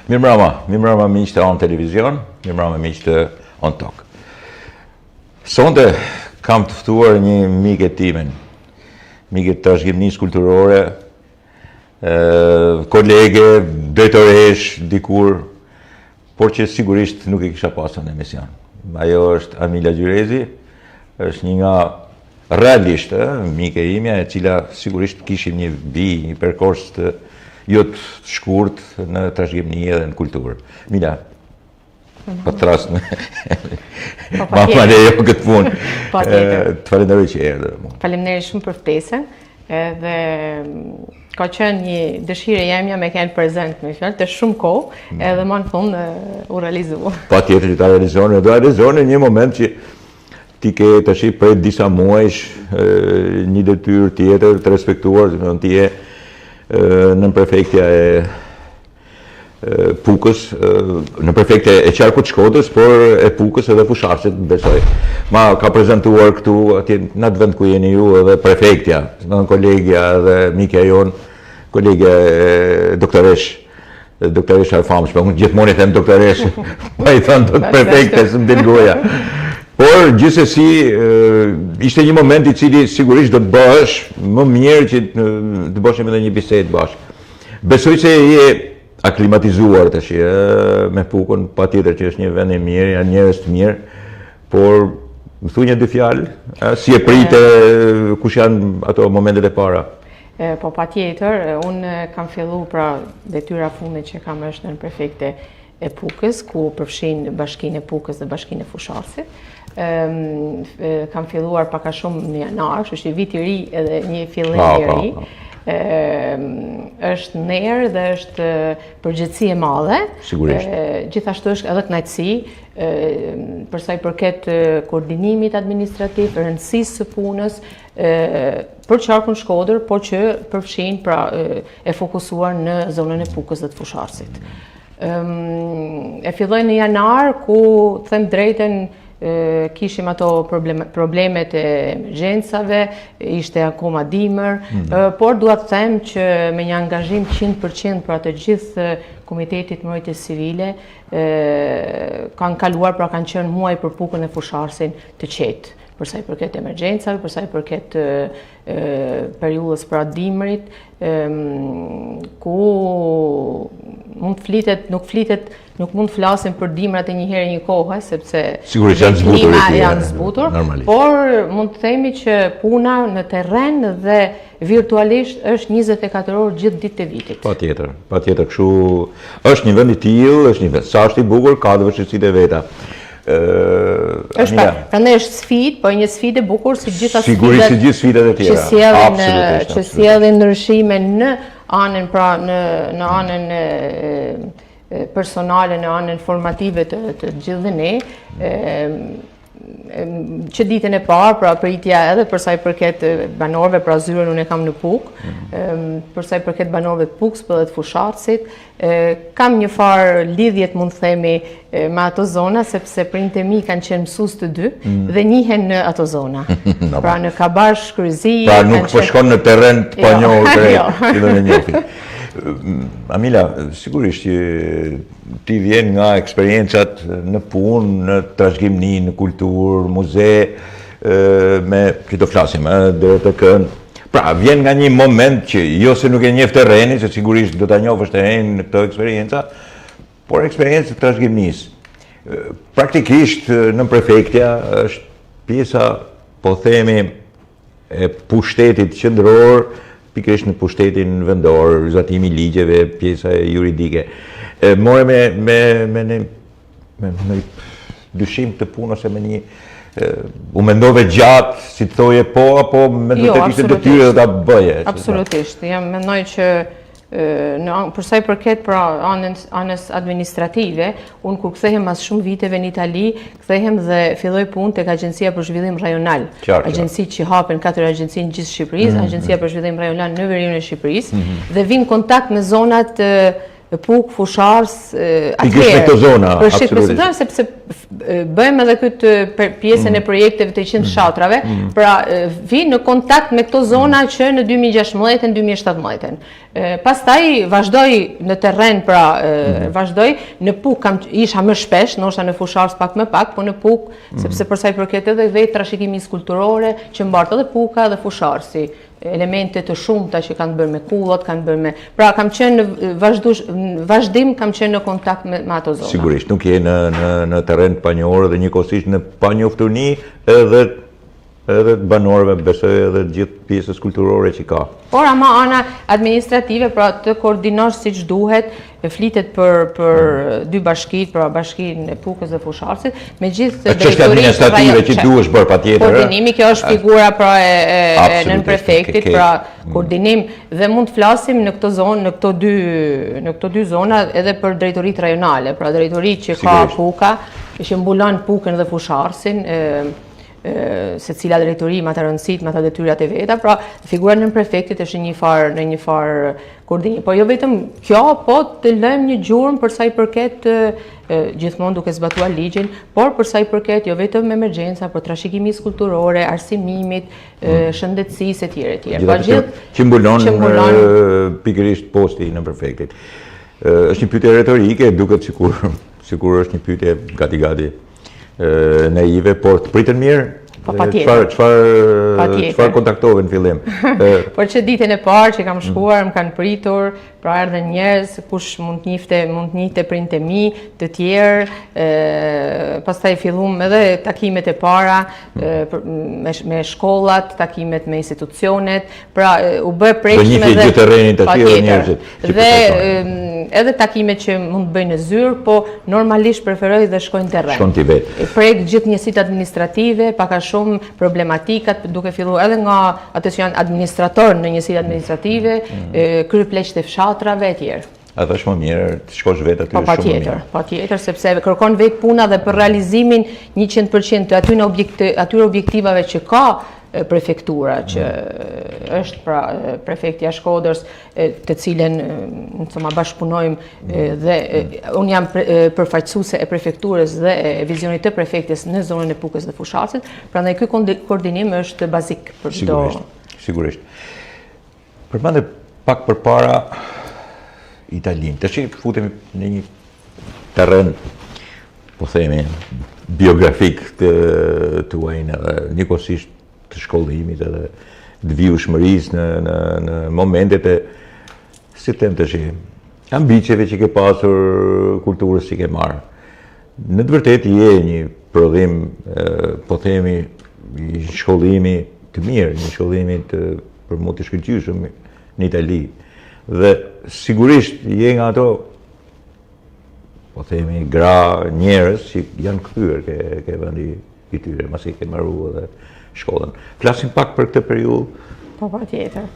Mirëmbrëma miq të On Televizion, mirëmbrëma miq të On Talk. Sonte kam të ftuar një mike timen, mike të trashëgimisë kulturore, kolege, drejtoresh, dikur, por që sigurisht nuk e kisha pasur në emision. Ajo është Amila Gjyrezi, është një nga realisht, mike imja, e cila sigurisht kishim një një perkors të të shkurt në trashëgimi edhe në kulturë. Mila, pa të trasë në ma lejo këtë punë. Të falenderoj që erdhe. Faleminderit shumë për ftesën, dhe ka qenë një dëshirë jemja me kënë prezent me fjallë të shumë kohë, edhe ma në fund u realizua. Pa tjetër që ta realizone, do realizone një moment që ti ke të shi prej disa muajsh një detyrë tjetër të respektuar, në ti e në prefektja e Pukës, në prefektja e Qarkut Shkodrës, por e Pukës edhe Fusharësit, besoj. Ma ka prezentuar këtu atje në atë vend ku jeni ju edhe prefektja, në kolegja edhe mikja jonë, kolegja doktoresh Alfamsh, për unë gjithmoni them doktoresh, pa i thonë do të prefekte, së më dilgoja. Por, gjithsesi, ishte një moment I cili sigurisht do të bësh më mirë që të bëshim edhe një bisedë bashkë. Besoj se je aklimatizuar të shi, me Pukën, pa tjetër që është një vend I mirë, janë njerëz të mirë, por më thu një dy fjalë, si e pritë, kush janë ato momentet e para? Po pa tjetër, unë kam fillu pra detyra fundit që kam është në prefekte e Pukës, ku përfshin bashkinë e Pukës dhe bashkinë e Fusharësit. Kam filluar paka shumë në janar, kështu që vit I ri edhe një fillim I ri. Është nerë dhe është përgjithësi e madhe. Sigurisht. Gjithashtu është edhe kënaqësi, për sa I përket koordinimit administrativ, rëndësisë së punës, për Qarkun Shkodër, por që përfshin pra e fokusuar në zonën e Pukës dhe të Fusharësit. E filloj në janar, ku them drejten kishim ato problemet e emergjencave, ishte akoma dimër, por dua të them që me një angazhim 100% për atë gjithë Komitetit Mbrojtjes Civile, kanë kaluar, pra kanë qenë muaj për Pukën e Fusharësin të qetë, përsa I përket emergjencave, përsa I përket periudhës pra dimrit, ku mund të flitet, nuk mund të flasim për dimrat e një herë një kohë, sepse sigurisht janë zbutur, por mund të themi që puna në terren dhe virtualisht është 24 orë gjithë ditë të vitit. Patjetër, kështu është një vend I tillë, është një vend sa është I bukur, ka dhe vështirësitë e veta. Prandaj është sfidë, po një sfidë e bukur si gjitha sigurisht si gjithë sfidat e tjera. Që sjellin ndryshime në anën pra në anën personale, në anën formative të gjithë ne, që ditën e parë, pra pritja edhe përsa I përket banorëve, pra zyrën unë e kam në Pukë, përsa I përket banorëve të Pukës, për dhe të Fusharësit, kam një farë lidhjet mund të themi me ato zona, sepse prindët e mi kanë qenë mësues të dy dhe njihen në ato zona. Pra në Kabash, Kryzi... Pra nuk po shkon në terren të panjohur të në njofit. Amila, sigurisht që ti vjen nga eksperiencat në punë, në trashëgimni, në kulturë, muze, me që do flasim, dhe të kënë. Pra, vjen nga një moment që jo se nuk e njeh terreni, se sigurisht do ta njohësh terrenin në këto eksperjenca, por eksperiencë të trashëgimisë. Praktikisht në prefektja është pjesa, po themi, e pushtetit qendror, pikërisht në pushtetin vendor, zbatimi I ligjeve, pjesa juridike. More me dyshim të punë ose me një u mendove gjatë, si të thoje po, apo mendove të kishte detyrë dhe ta bëje? Absolutisht. Jam mendoj që përsa I përket pra anës administrative, unë kur kthehem mas shumë viteve në Itali, kthehem dhe filloj punë tek Agjencia për Zhvillim Rajonal. Agjenci që hapen 4 agjenci në gjithë Shqipërisë, Agjencia për Zhvillim Rajonal në veriun e Shqipërisë, dhe vin kontakt me zonat Puk, Fushars, Pikërisht me këto zona, absolutisht. Sepse bëjmë edhe këtë pjesën e projekteve të 100 fshatrave, pra vi në kontakt me këto zona që në 2016 në 2017. Pastaj vazhdoj në terren, pra vazhdoj në Puk, isha më shpesh, ndoshta në Fushars pak më pak, po në Puk, sepse për sa i përket edhe vetë trashëgimisë kulturore që mbart edhe Puka dhe Fusharsi. Elemente të shumta që kanë bërë me kullot, kanë bërë me... Pra, kam qenë vazhdim, kam qenë në kontakt me ato zona. Sigurisht, nuk je në terren panjohur dhe njëkohësisht në panjoftuni edhe të banorëve, besoj edhe gjithë pjesës kulturore që ka. Por ama ana administrative, pra të koordinosh siç duhet, flitet për dy bashkitë, pra bashkinë e Pukës dhe Fusharsit, me gjithë çështje administrative që duhesh bërë patjetër. Koordinimi, kjo është figura pra e nën-prefektit, pra koordinim dhe mund të flasim në këto zonë, në këto dy zona edhe për drejtoritë rajonale, pra drejtoritë që ka Puka, që mbulon Pukën dhe Fusharsin, se cila drejtori me atë rëndësit, me ato detyrat e veta, pra figura nën prefektit është në një farë koordinim. Po jo vetëm kjo, po të lëmë një gjurmë për sa i përket gjithmonë duke zbatuar ligjin, por për sa i përket jo vetëm emergjenca, por trashëgimisë kulturore, arsimimit, shëndetësisë etj. Gjithë që mbulon pikërisht posti nën prefektit. Është një pyetje retorike, duket sikur është një pyetje gati naive, por të pritën mirë? Çfarë kontaktove në fillim? Por që ditën e parë që kam shkuar, më kanë pritur, pra erdhën njerëz, kush mund të njihte prindtë e mi, të tjerë, pastaj fillum edhe takimet e para me shkollat, takimet me institucionet, pra u bë prekshme dhe gjithë terrenin të tjerë njerëzit. Dhe edhe takimet që mund të bëjnë në zyrë, po normalisht preferoj dhe shkojnë terren. Shkon ti vetë. Prek gjithë njësitë administrative, paka shumë problematikat, duke filluar edhe nga ato që janë administrator në njësitë administrative, kryepleqtë e fshatrave e tjerë. A thash më mirë të shkosh vetë aty shumë mirë. Patjetër, sepse kërkon vetë puna dhe për realizimin 100% të atyre objektivave që ka prefektura, që është pra prefektja Shkodrës, të cilën bashkëpunojmë dhe unë jam përfaqësuese e prefekturës dhe e vizionit të prefektes në zonën e Pukës dhe Fusharsit, prandaj ky koordinim është bazik për çdo. Sigurisht. Përmende pak përpara Italinë. Tash futemi në një terren, po themi, biografik të tuajin edhe njëkohësisht të shkollimit edhe të vjushmërisë në momentet e, si them tash, ambicjeve që ke pasur, kulturës që ke marrë. Në të vërtetë je një prodhim, po themi, i shkollimi të mirë, një shkollimi për më të shkëlqyeshëm në Itali. Dhe sigurisht je nga ato, po themi, gra njerëz që janë kthyer ke vendi i tyre, masi ke marrë edhe shkollën. Flasim pak për këtë periudhë. Po, patjetër.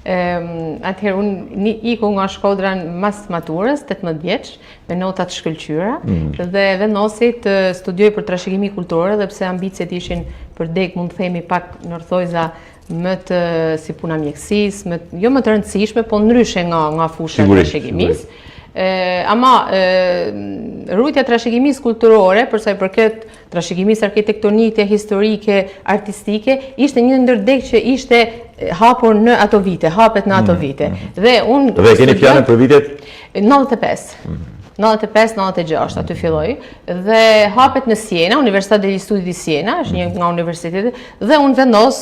Atëherë unë iku nga Shkodra mas maturës, 18 vjeç, me nota të shkëlqyera, dhe vendosi të studioj për trashëgimi kulturore, dhe pse ambicet ishin për dek, mund të themi pak nërthojza më të si puna mjekësisë, jo më të rëndësishme, po ndryshe nga fusha e trashëgimisë. Ama rrugëtja trashëgimisë kulturore, përsa i përket trashëgimisë arkitektonike, historike, artistike, ishte një ndër dek që ishte hapur në ato vite, hapet në ato vite. Dhe keni fjalën për vitet? 95. 95-96, aty filloj, dhe hapet në Siena, Universitat degli Studi di Siena, është një nga universitetet, dhe unë vendos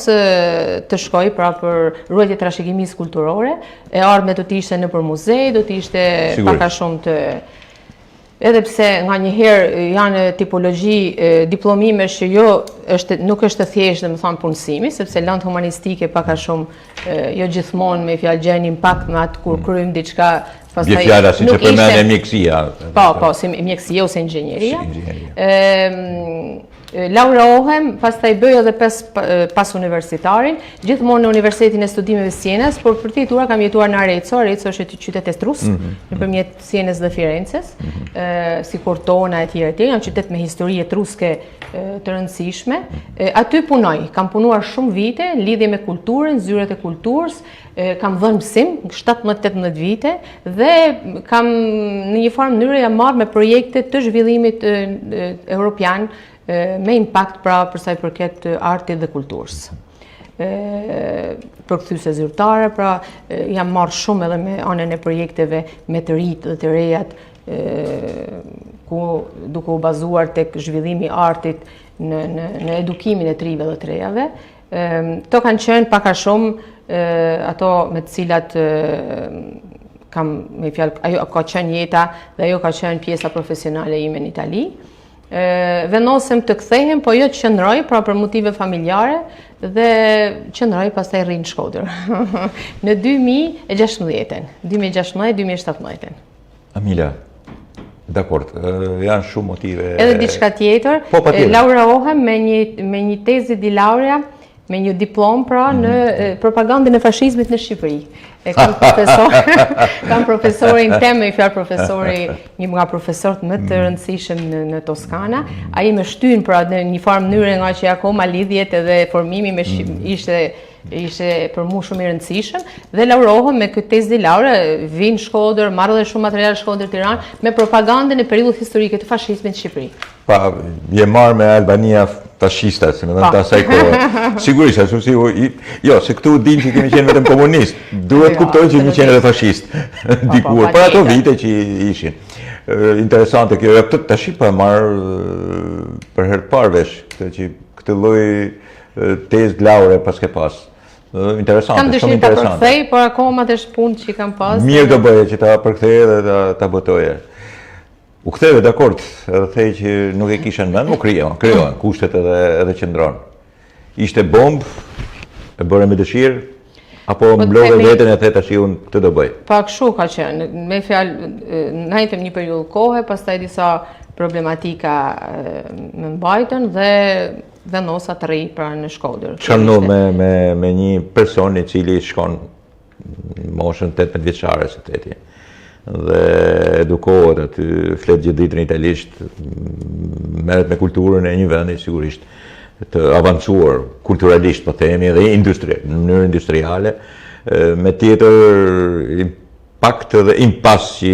të shkoj pra për ruajtje trashëgimisë kulturore, e ardhme do të ishte në për muzej, do të ishte paka shumë të... Edhe pse nga njëherë janë tipologji diplomime që nuk është të thjeshtë dhe më thonë punësimi, sepse lëndë humanistike paka shumë jo gjithmonë me fjalë gjenë impakt me atë kur kryejmë diçka. Bje fjala si që përmene mjekësia. Po, si mjekësia ose inxhinieria. Laureohem, pastaj bëj edhe pas universitarin, gjithmonë në Universitetin e Studimeve Sienas, por për titura kam jetuar në Arezzo. Arezzo është qytet etrus, nëpërmjet Sienes dhe Firences, si Cortona e tjerë, jam qytet me histori etruske të rëndësishme. Aty punoj, kam punuar shumë vite, në lidhje me kulturën, zyret e kulturës, kam dhënë mësim, 17-18 vite, dhe kam në një farë mënyrë jam marrë me projekte të zhvillimit europian me impakt pra përsa i përket artit dhe kulturës. Përkthyese zyrtare, pra jam marrë shumë edhe me anën e projekteve me të rinjtë dhe të rejat, ku duke u bazuar tek zhvillimi i artit në edukimin e të rinjve dhe të rejave. To kanë qenë pak a shumë ato me të cilat kam me fjalë, ajo ka qenë jeta dhe ajo ka qenë pjesa profesionale ime në Itali. Vendosem të kthehem, po jo të qëndroj, pra për motive familjare, dhe qëndroj pastaj rri në Shkodër. Në 2016-2017. Amila, dakord, janë shumë motive. Edhe diçka tjetër, laureohem me një tezë di laurea, me një diplom pra në propagandën e fashizmit në Shqipëri. Kam profesorin tem, me i fjalë profesori, një nga profesorët më të rëndësishëm në Toskana. Ai më shtyn pra në një farë mënyrë nga që akoma lidhjet edhe formimi me ishte për mu shumë i rëndësishëm, dhe laureohem me këtë tezë di laure, vi në Shkodër, marrë dhe shumë material Shkodër Tiranë, me propagandën e periudhës historike të fashizmit në Shqipëri. Pa, je marrë me Albania fashista, se me dhe të asaj kohë. Sigurisht, ashtu si, jo, se këtu din që kemi qenë vetëm komunist, duhet kuptojnë që kemi qenë edhe fashist, dikur, për ato vite që ishin. Interesante kjo, këtë të shi pa marrë për herë parvesh, këtë lloj tezë laure pas ke pas. Interesante, shumë interesante. Kam dëshirë ta përkthej, por akoma të punë që kam pas. Mirë do bëje që ta përkthej dhe ta botoje. U ktheve, dakord, edhe thej që nuk e kisha në mend, u krijohen, kushtet edhe qëndron. Ishte bombë, e bëre me dëshirë, apo mblodhe veten e the tash unë këtë do bëj? Pak kështu ka qenë, me fjalë, najtëm një periudhë kohe, pastaj disa problematika më mbajtën dhe vendosa të rri pra në Shkodër. Çfarë ndodh me një person i cili shkon moshën 18 vjeçare së theti, dhe edukohet aty, flet gjithë ditën italisht, merret me kulturën e një vendi sigurisht të avancuar kulturalisht, po themi, dhe në mënyrë industriale, me tjetër impakt dhe impas që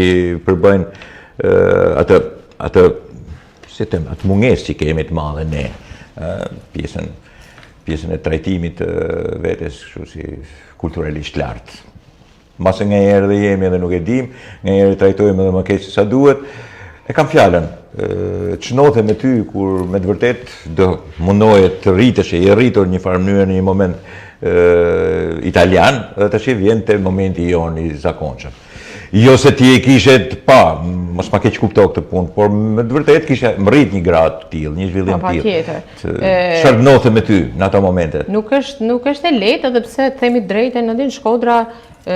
përbëjnë atë mungesë që kemi të madhe ne, pjesën e trajtimit të vetes kështu si kulturalisht lartë. Masë nga njerë dhe jemi edhe nuk e dim, nga njerë trajtojmë edhe më keq se sa duhet, e kam fjalën, çnothe me ty kur me të vërtet do mundoje të rritesh e je rritur një farë mënyrë në një moment italian, dhe tash vjen te momenti jonë i zakonshëm. Jo se ti e kishe mos ma keq kupto këtë punë, por me të vërtet kishe mrit një gradë të tillë, një zhvillim të tillë. Çfarë ndodhte me ty në ato momente? Nuk është e lehtë, edhe pse themi drejtën, në Shkodra i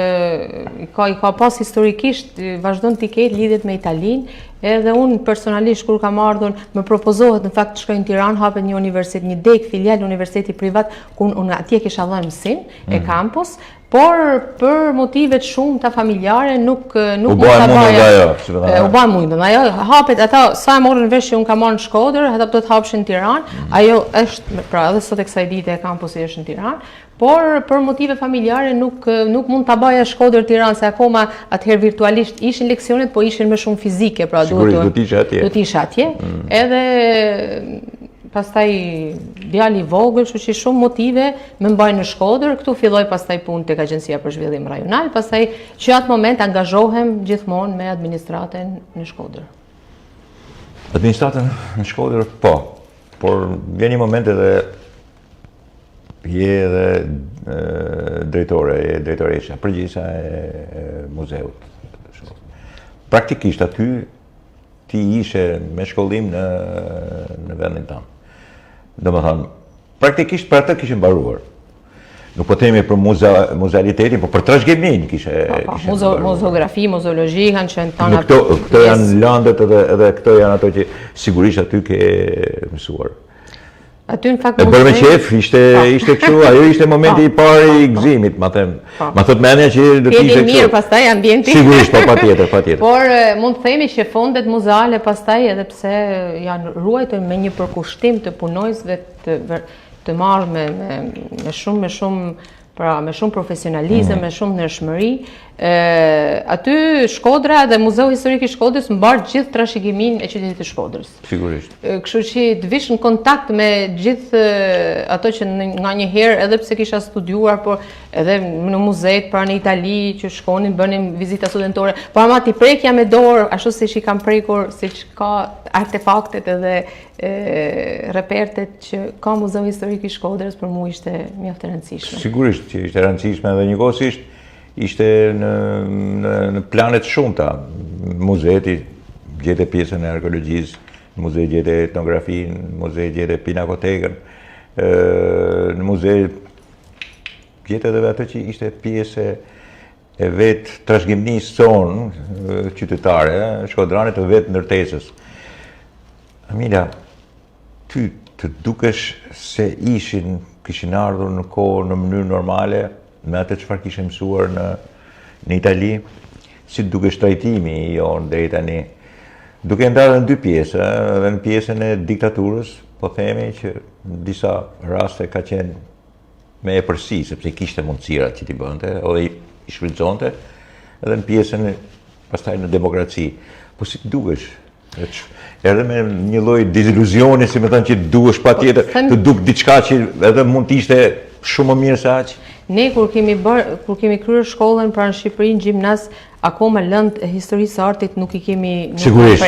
ka pas historikisht, vazhdon t'i ketë lidhjet me Italinë, edhe unë personalisht kur kam ardhur, më propozohet në fakt të shkoj në Tiranë, hapet një universitet, një dek filial universiteti privat, ku unë atje kisha dhënë mësim e kampus, por për motivet shumë të familjare nuk mund ta baja. U bën mundën ajo. Hapet ata sa e morën vesh që unë kam marrë në Shkodër, ata do të hapshin në Tiranë. Ajo është pra edhe sot e kësaj dite e kampusi është në Tiranë. Por për motive familjare nuk mund ta baja Shkodër Tiranë, se akoma atëherë virtualisht ishin leksionet, po ishin më shumë fizike, pra duhet të isha atje. Edhe pastaj djali i vogël, kështu që shumë motive më mbajnë në Shkodër, këtu filloi pastaj punë tek Agjencia për Zhvillim Rajonal, pastaj që atë moment angazhohem gjithmonë me administratën në Shkodër. Administratën në Shkodër, po, por vjen një moment edhe je edhe drejtoresha, përgjithësa e muzeut. Praktikisht aty ti ishe me shkollim në vendin tanë. Domethënë, praktikisht për atë kishe mbaruar. Nuk po themi për muzealitetin, por për trashëgiminë kishe mbaruar. Muzeografi, muzeologji kanë qenë tana. Këto janë landet edhe këto janë ato që sigurisht aty ke mësuar. Aty në fakt E bërë me qef, ishte kështu, ajo ishte momenti I parë I gëzimit, ma them. Ma thot menja që do të ishte kështu. Mirë, pastaj ambienti. Sigurisht, patjetër, patjetër. Por mund të themi që fondet muzeale pastaj edhe pse janë ruajtur me një përkushtim të punojësve të marrë me shumë profesionalizëm, me shumë ndershmëri. Aty Shkodra dhe Muzeu Historik I Shkodrës mbar gjithë trashëgiminë e qytetit të Shkodrës. Sigurisht. Kështu që të vish në kontakt me gjithë ato që nga një herë, edhe pse kisha studiuar, por edhe në muzejt pra në Itali që shkonin, bënim vizita studentore, por ama t'i prekja me dorë, ashtu siç I kam prekur, siç ka artefaktet edhe repertet që ka Muzeu Historik I Shkodrës, për mua ishte mjaft e rëndësishme. Sigurisht që ishte rëndësishme edhe njëkohësisht ishte në planet shumëta. Muzeti gjete pjesën e arkeologjisë, muzej gjete etnografinë, muzej gjete pinakotekën, në muzej gjete edhe atë që ishte pjesë e vetë trashëgimisë sonë qytetare, shkodrane të vetë ndërtesës. Amila, ty të dukesh se kishin ardhur në kohë në mënyrë normale, me atë çfarë kishe mësuar në Itali, si dukesh trajtimi I jonë deri tani, duke ndarë në dy pjesë, edhe në pjesën e diktaturës, po themi që në disa raste ka qenë me epërsi, sepse kishte mundësirat që t'i bënte, edhe I shfrytëzonte, edhe në pjesën pastaj në demokraci. Po si dukesh? Edhe me një lloj deziluzioni, si më thënë që duhesh patjetër, të duk diçka që edhe mund të ishte shumë më mirë se aq. Ne kur kemi kryer shkollën pranë Shqipëri në gjimnaz, akoma lëndë e historisë së artit nuk I kemi Sigurisht.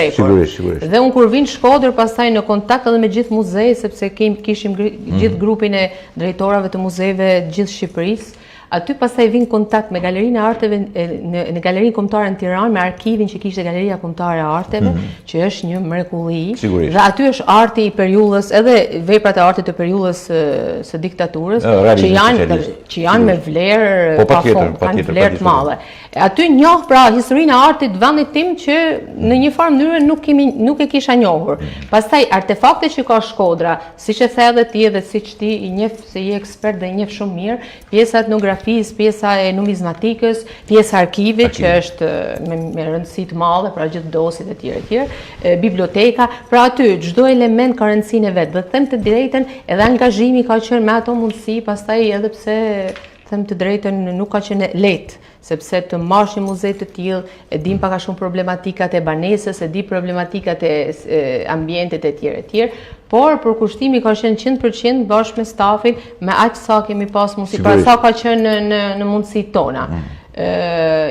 Dhe unë kur vinë Shkodër pastaj në kontakt edhe me gjithë muzej, sepse kishim gjithë grupin e drejtorave të muzejve gjithë Shqipërisë, aty pastaj vin kontakt me Galerinë e Arteve në Galerinë Kombëtare në Tiranë, me arkivin që kishte Galeria Kombëtare e Arteve, që është një mrekulli. Dhe aty është arti I periudhës, edhe veprat e artit të periudhës së diktaturës, që janë me vlerë pafund, kanë vlerë të madhe. Aty njoh pra historinë e artit vendit tim që në një farë mënyrë nuk e kisha njohur. Pastaj artefakte që ka Shkodra, siç e the edhe ti dhe siç ti I njeh se je ekspert dhe I njeh shumë mirë, pjesa etnografisë, pjesa e numizmatikës, pjesa arkivit që është me rëndësi të madhe, pra gjithë dosit e tjerë, biblioteka, pra aty çdo element ka rëndësinë e vet. Dhe them të drejtën, edhe angazhimi ka qenë me ato mundësi, pastaj edhe pse them të drejtën nuk ka qenë lehtë, sepse të marrësh një muzej të tillë, e dim pak a shumë problematikat e banesës, e di problematikat e ambientet e tjerë, por përkushtimi ka qenë 100% bashkë me stafin, me aq sa kemi pas mundësi, pra sa ka qenë në mundësitë tona.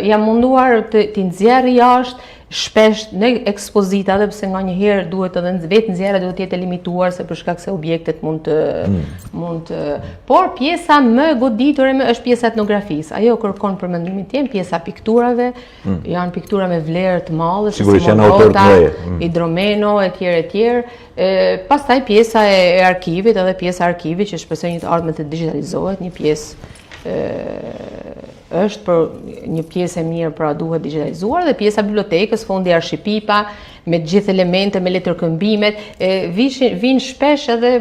Jam munduar t'i nxjerr jashtë, shpesh në ekspozita, dhe pse nga një herë duhet edhe vetë nxjerrja duhet të jetë limituar se për shkak se objektet mund të por pjesa më goditore është pjesa etnografisë. Ajo kërkon për mendimin tim pjesa pikturave, janë piktura me vlerë të madhe, si Monrota, Hidromeno etj. Pastaj pjesa e arkivit, edhe pjesa e arkivit që shpresoj një të ardhmen të digitalizohet, një pjesë është për një pjesë e mirë, pra duhet digitalizuar, dhe pjesa bibliotekës, fondi Arshipipa, me gjithë elemente, me letërkëmbimet, vinë shpesh edhe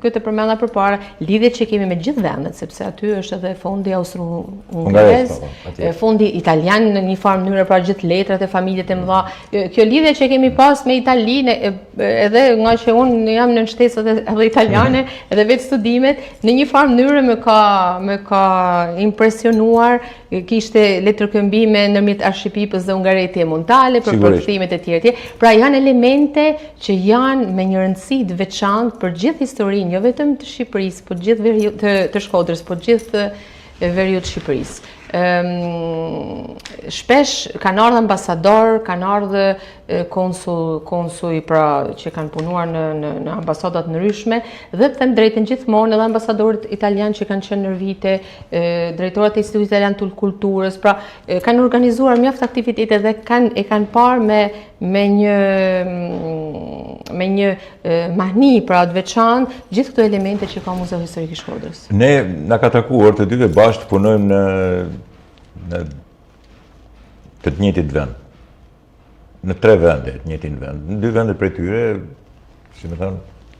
këtë përmenda përpara, lidhjet që kemi me gjithë vendet, sepse aty është edhe fondi austro-hungarez, fondi italian në një farë mënyrë, pra gjithë letrat e familjet e mëdha. Kjo lidhje që kemi pas me Italinë, edhe nga që unë jam në shtesat edhe italiane, edhe vetë studimet, në një farë mënyrë më ka impresionuar, kishte letërkëmbime ndërmjet Arshipipës dhe Hungaretie Montale për përkthimet e tjera. Pra janë elemente që janë me një rëndësi të veçantë për gjithë historinë, jo vetëm të Shqipërisë, por gjithë të Shkodrës, por gjithë veriut të Shqipërisë. Shpesh kanë ardhur ambasador, kanë ardhur konsuj pra që kanë punuar në ambasadat ndryshme, dhe të them drejtën gjithmonë edhe ambasadorët italian që kanë qenë në vite, drejtorat e Institutit Italian të Kulturës, pra kanë organizuar mjaft aktivitete dhe e kanë parë me një mahni pra të veçantë gjithë këto elemente që ka Muzeu Historik I Shkodrës. Ne na ka takuar të dyve bashkë punojmë në të njëjtit vend. Në 3 vende të njëjtin vend. Në 2 vende prej tyre, si më thënë,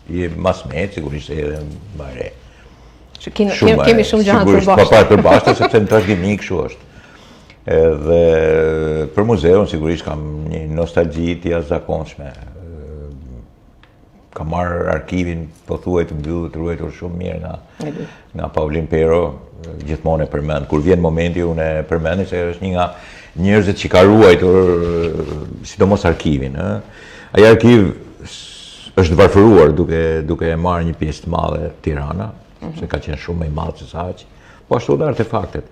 je mas me, sigurisht edhe më re. Kemi shumë gjëra të përbashkëta. Pa përbashkëta, sepse në trashëgimi kështu është. Edhe për muzeun sigurisht kam një nostalgji të jashtëzakonshme. Kam marrë arkivin pothuaj të mbyllur, të ruajtur shumë mirë nga Paulin Pero, gjithmonë e përmend. Kur vjen momenti unë e përmend se është një nga njerëzit që ka ruajtur sidomos arkivin. Ai arkiv është varfëruar duke e marrë një pjesë të madhe Tirana, se ka qenë shumë më i madh se sa aq. Po ashtu edhe artefaktet.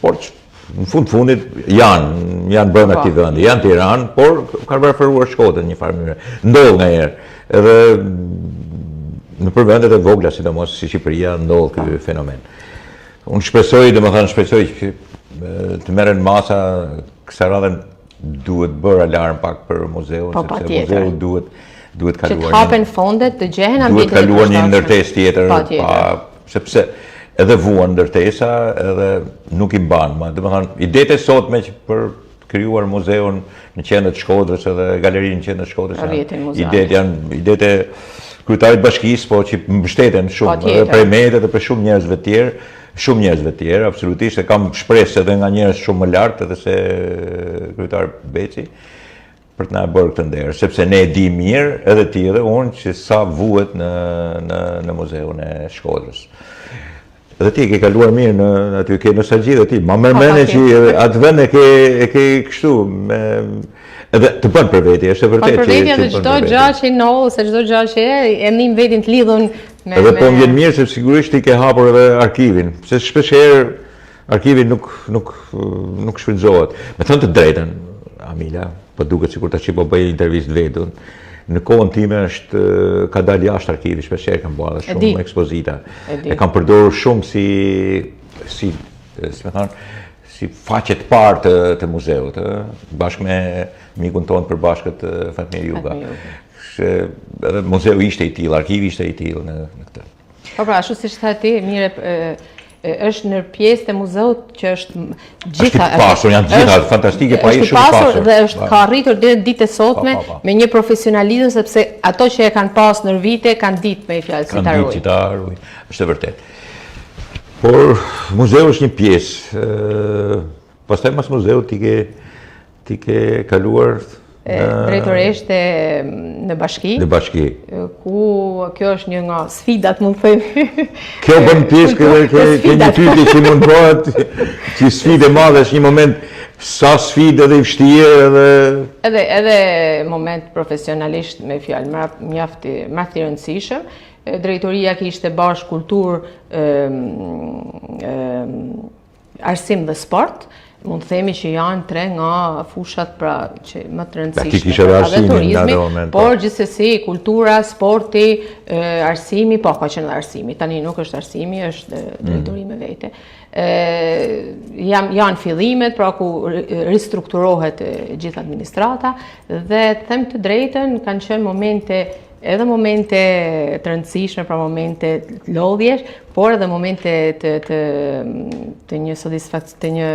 Por në fundit janë brenda këtij vendi, janë Tiranë, por kanë varfëruar Shkodrën në një farë mënyrë. Ndodh nganjëherë. Edhe në përvendet e vogla, sidomos si Shqipëria, ndodh ky fenomen. Unë shpresoj që të merren masa kësaj radhe duhet bërë alarm pak për muzeun, sepse muzeu duhet kaluar. Që të hapen fondet, të gjehen ambientet. Duhet kaluar një ndërtesë tjetër, sepse edhe vuan ndërtesa edhe nuk i mban. Domethënë, idetë e sotme që për krijuar muzeun në qendër të Shkodrës edhe galerinë në qendër të Shkodrës. Idetë e kryetarit bashkisë, po që mbështeten shumë edhe prej meje edhe për shumë njerëzve të tjerë, absolutisht, e kam shpresë edhe nga njerëz shumë më lart edhe se kryetar Beci për të na bërë këtë nder, sepse ne e di mirë edhe ti edhe unë që sa vuhet në muzeun e Shkodrës. Edhe ti e ke kaluar mirë aty, ke nostalgji dhe ti, ma mërmene që atë vend e ke kështu, edhe të bën për veti, është e vërtet që për veti edhe çdo gjë që ndodh, se çdo gjë që e ndim vetin të lidhun me. Edhe po më vjen mirë se sigurisht ti ke hapur edhe arkivin, se shpeshherë arkivi nuk shfrytëzohet. Me thënë të drejtën, Amila, po duket sikur tash po bëj intervistë vetun. Në kohën time ka dalë jashtë arkivi, shpeshherë kam bërë shumë ekspozita. E kam përdorur shumë si faqe të parë të muzeut, bashkë me mikun tonë përbashkët Fatmir Juga. Edhe muzeu ishte i tillë, arkivi ishte i tillë në këtë. Po pra, ashtu siç tha ti, mirë është në pjesë të muzeut që është gjitha pasur, janë gjitha fantastike, pa i shumë pasur. Dhe është ka arritur deri në ditët e sotme me një profesionalizëm, sepse ato që e kanë pas në vite kanë ditë me fjalë si ta ruajnë. Kanë ditë si ta ruajnë, është e vërtet. Por muzeu është një pjesë. Pastaj mas muzeut ti ke kaluar drejtoresht në bashki. Në bashki. Ku kjo është një nga sfidat, mund të themi. Kjo bën pjesë ke një typje që mund bëhet, që sfidë e madhe është një moment sa sfidë edhe i vështirë edhe moment profesionalisht me fjalë mjaft i rëndësishëm. Drejtoria kishte bashkë kulturë, arsim dhe sport. Mund të themi që janë 3 nga fushat pra që më të rëndësishme dhe turizmi, por gjithsesi kultura, sporti, arsimi, po ka qenë dhe arsimi, tani nuk është arsimi, është drejtori me vete. Janë fillimet, pra ku ristrukturohet gjithë administrata dhe them të drejtën kanë qenë edhe momente të rëndësishme, pra momente lodhjesh, por edhe momente të një satisfakcion, të një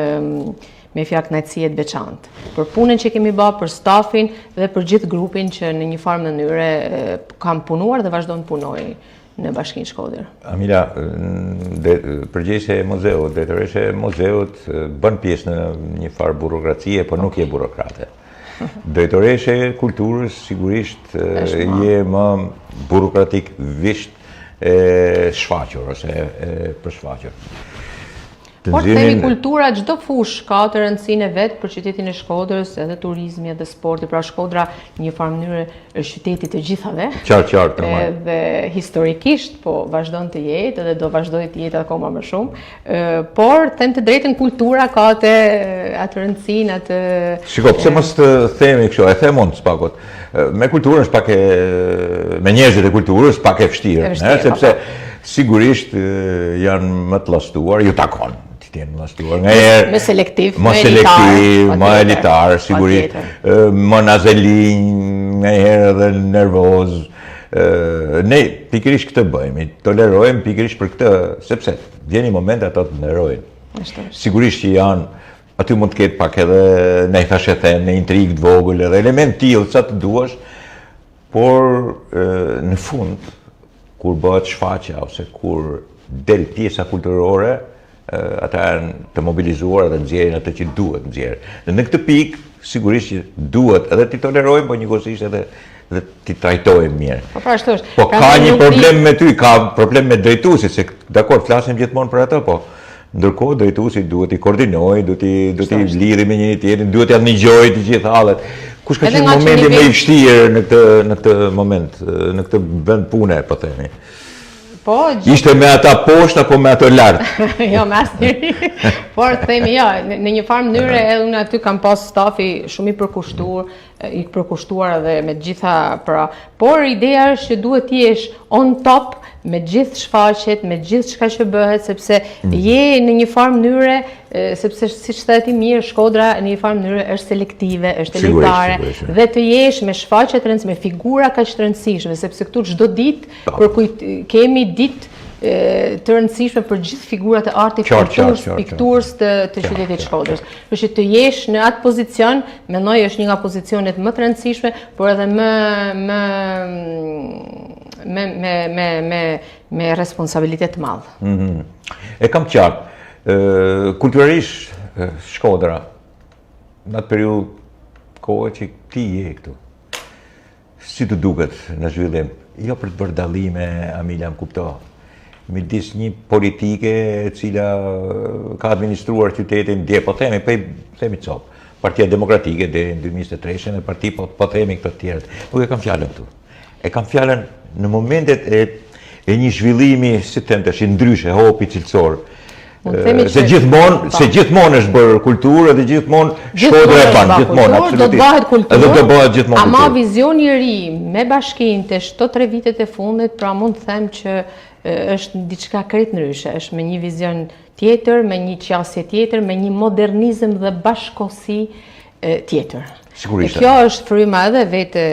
me fjalë kënaqësie të veçantë. Për punën që kemi bërë, për stafin dhe për gjithë grupin që në një farë mënyre kam punuar dhe vazhdo të punoj në Bashkinë Shkodër. Amila, përgjegjëse e muzeut, drejtoresha e muzeut bën pjesë në një farë burokracie, por nuk je burokrate. Drejtoresha e kulturës sigurisht je më burokratik visht shfaqur ose përshfaqur. Por themi kultura, çdo fush ka të rëndësinë e vet për qytetin e Shkodrës, edhe turizmi edhe sporti. Pra Shkodra në një farë mënyrë është qyteti të gjithave. Qartë, Edhe historikisht po vazhdon të jetë edhe do vazhdojë të jetë akoma më shumë. Por them të drejtën kultura ka atë rëndësinë, atë. Shiko, pse mos të themi kështu, e them unë pakot. Me kulturën është pak me njerëzit e kulturës pak e vështirë, sepse sigurisht janë më të llastuar, ju takon. Më selektiv, më elitar, sigurisht, më nazelin, ngaherë edhe nervoz. Ne pikërisht këtë bëjmë, tolerojmë pikërisht për këtë, sepse vjen një moment ato të nderojnë. Sigurisht që janë, aty mund të ketë pak edhe, ne i thashe them, në intrigë të vogël, edhe element tillë sa të duash, por në fund, kur bëhet shfaqja ose kur del pjesa kulturore, ata janë të mobilizuar dhe nxjerrin atë që duhet nxjerrë. Dhe në këtë pikë, sigurisht që duhet edhe t'i tolerojmë, po njëkohësisht edhe t'i trajtojmë mirë. Po ka një problem me ty, ka problem me drejtuesit, se dakord, flasim gjithmonë për atë, po ndërkohë drejtuesi duhet i koordinojë, duhet i lidhë me njëri tjetrin, duhet t'ia ndëgjojë të gjithë hallet. Kush ka qenë momenti më i vështirë në këtë moment, në këtë vend pune, po themi? Ishte me ata poshtë apo me ato lartë? Jo, me asnjëri. Por themi jo, në një farë mënyrë edhe unë aty kam pas stafi shumë i përkushtuar edhe me gjitha pra. Por ideja është që duhet të jesh on top me gjithë shfaqjet, me gjithë çka që bëhet, sepse je në një farë mënyre, sepse siç thënë ti mirë, Shkodra në një farë mënyre është selektive, është elitare, dhe të jesh me shfaqje të rëndësishme, me figura kaq të rëndësishme, sepse këtu çdo ditë për kujt kemi ditë të rëndësishme për gjithë figurat e artit, pikturës të qytetit Shkodrës. Kështu që të jesh në atë pozicion, mendoj është një nga pozicionet më të rëndësishme, por edhe me responsabilitet të madh. E kam qartë. Kulturalisht Shkodra, në atë periudhë kohë që ti je këtu, si të duket në zhvillim, jo për të bërë dallime, Amilja më kupto, midis një politike e cila ka administruar qytetin dje, po themi copë, Partia Demokratike dhe në 2023 e parti, po themi këto tjerët. Nuk e kam fjalën këtu. E kam fjalën në momentet e një zhvillimi, si të them tash, ndryshe, hopi cilësor. Se gjithmonë është bërë kulturë dhe gjithmonë Shkodra e bën, gjithmonë, absolutisht. Do të bëhet kulturë, do të bëhet gjithmonë kulturë. Ama vizioni i ri me bashkinë të 3 vitet e fundit, pra mund të them që është diçka krejt ndryshe, është me një vizion tjetër, me një qasje tjetër, me një modernizëm dhe bashkosi tjetër. Sigurisht. Kjo është fryma edhe vetë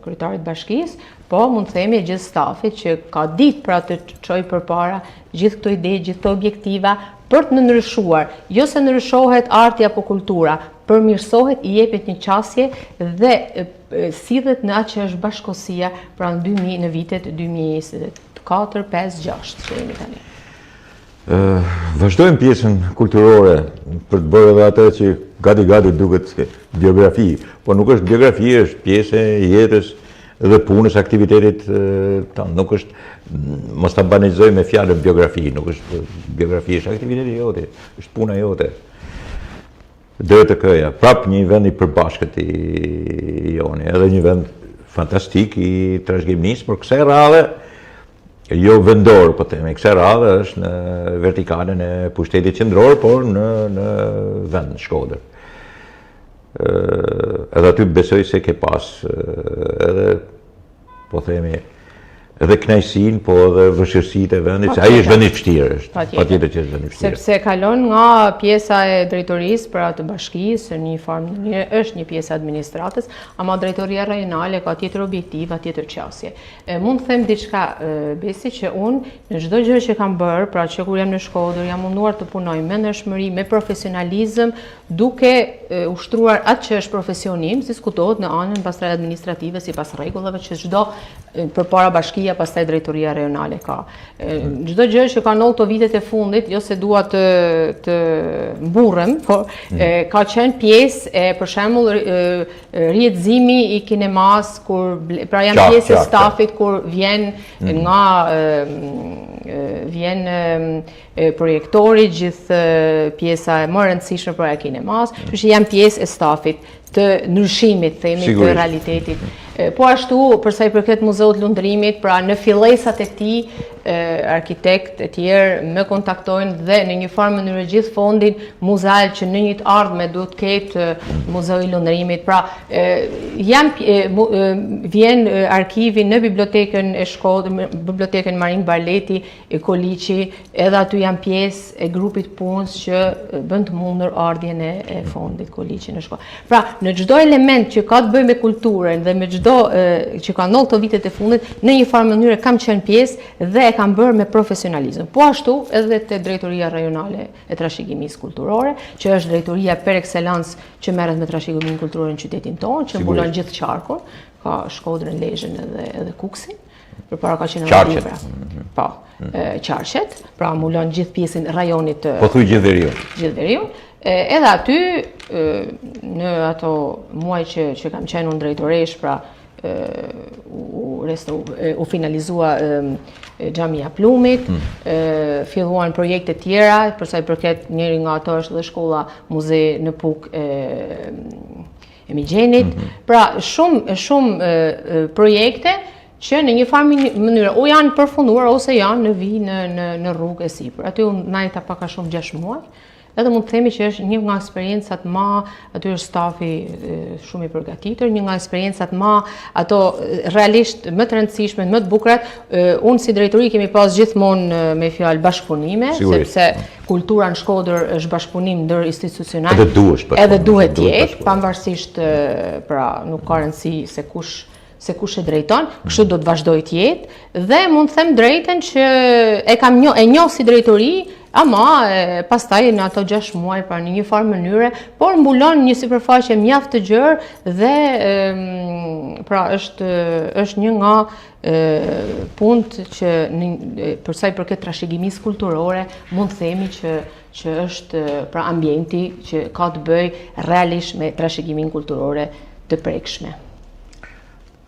kryetarit bashkisë, po mund të themi gjithë stafit që ka ditë pra të çojë përpara gjithë këto ide, gjithë këto objektiva për të ndryshuar, jo se ndryshohet arti apo kultura, përmirësohet, i jepet një qasje dhe sillet në atë që është bashkosia pra në vitet 2024, 5, 6 që jemi tani. Vazhdojmë pjesën kulturore për të bërë edhe atë që gati duket biografi, por nuk është biografi, është pjesë e jetës dhe punës, aktivitetit tonë. Nuk është, mos ta banalizoj me fjalën biografi, nuk është biografi, është aktiviteti jote, është puna jote. Dhe të këja, prap një vend i përbashkët i joni, edhe një vend fantastik i trashëgiminisë, por kësaj radhe jo vendor, po themi, kësaj radhe është në vertikalën e pushtetit qendror, por në vend Shkodër. Edhe aty besoj se ke pas edhe, po themi, edhe kënaqësinë, po edhe vështirësitë e vendit, se ai është vend i vështirë, patjetër që është vend i vështirë. Sepse kalon nga pjesa e drejtorisë pra të bashkisë, në një farë është një pjesë administratës, ama drejtoria rajonale ka tjetër objektiva, tjetër qasje. Mund të them diçka Besi që unë në çdo gjë që kam bërë, pra që kur jam në Shkodër, jam munduar të punoj me ndershmëri, me profesionalizëm, duke ushtruar atë që është profesioni im, si diskutohet në anën pastaj administrative sipas rregullave që çdo përpara bashkia, pastaj drejtoria rajonale ka. Çdo gjë që ka ndodhur vitet e fundit, jo se dua të mburrem, por ka qenë pjesë e për shembull rrjedhimi i kinemas, kur pra janë pjesë e stafit kur vjen nga vjen projektori, gjithë pjesa e më e rëndësishme për kinemas, që janë pjesë e stafit të ndryshimit, themi, të realitetit. Po ashtu, përsa i përket Muzeut Lundrimit, pra në fillesat e tij, arkitekt e tjerë më kontaktojnë dhe në një farë mënyrë gjithë fondin muzeal që në një të ardhme duhet të ketë Muzeu i Lundrimit. Pra, vjen arkivi në bibliotekën e Shkodrës, bibliotekën Marin Barleti, e Koliçi, edhe aty janë pjesë e grupit punës që bën të mundur ardhjen e fondit Koliçi në Shkodër. Pra, në çdo element që ka të bëjë me kulturën dhe me çdo që ka ndodhur këto vitet e fundit, në një farë mënyrë kam qenë pjesë dhe e kam bërë me profesionalizëm. Po ashtu edhe te drejtoria rajonale e trashëgimisë kulturore, që është drejtoria per excellence që merret me trashëgiminë kulturore në qytetin tonë, që mbulon gjithë qarkun. ka Shkodrën, Lezhën edhe Kuksin. Përpara ka qenë Qarqet. Po, Qarqet, pra mbulon gjithë pjesën rajonit të Po thuj gjithë Veriun. Gjithë Veriun. Edhe aty, në ato muaj që kam qenë unë drejtoresh, pra u finalizua Xhamia Plumit, filluan projekte tjera, përsa i përket njëri nga ato është dhe shkolla muze në Puk e Migjenit. Pra shumë projekte që në një farë mënyrë o janë përfunduar ose janë në vijë në rrugë e sipër. Aty unë najta paka shumë 6 muaj. Edhe mund të themi që është një nga eksperiencat ma, aty është stafi shumë i përgatitur, një nga eksperiencat ma, ato realisht më të rëndësishme, më të bukurat, unë si drejtori kemi pas gjithmonë me fjalë bashkëpunime, sepse kultura në Shkodër është bashkëpunim ndër institucional. Edhe duhet jetë, pavarësisht pra nuk ka rëndësi se kush e drejton, kështu do të vazhdoj të jetë, dhe mund të them drejten që e njoh si drejtori, ama pastaj në ato 6 muaj pra në një farë mënyre, por mbulon një sipërfaqe mjaft të gjerë dhe pra është një nga punët që për sa i përket trashëgimisë kulturore mund të themi që është pra ambienti që ka të bëj realisht me trashëgimin kulturore të prekshme.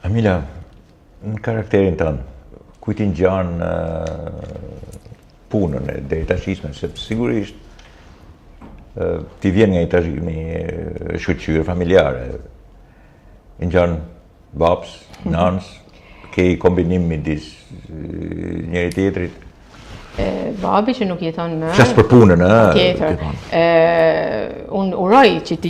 Amila, në karakterin tënë, kujt i ngjan punën e drejtashishme, sepse sigurisht ti vjen nga një shoqëri familjare. I ngjan babs, nanës, ke i kombinim midis njëri tjetrit. Babi që nuk jeton më. Flas për punën, Tjetër. Unë uroj që ti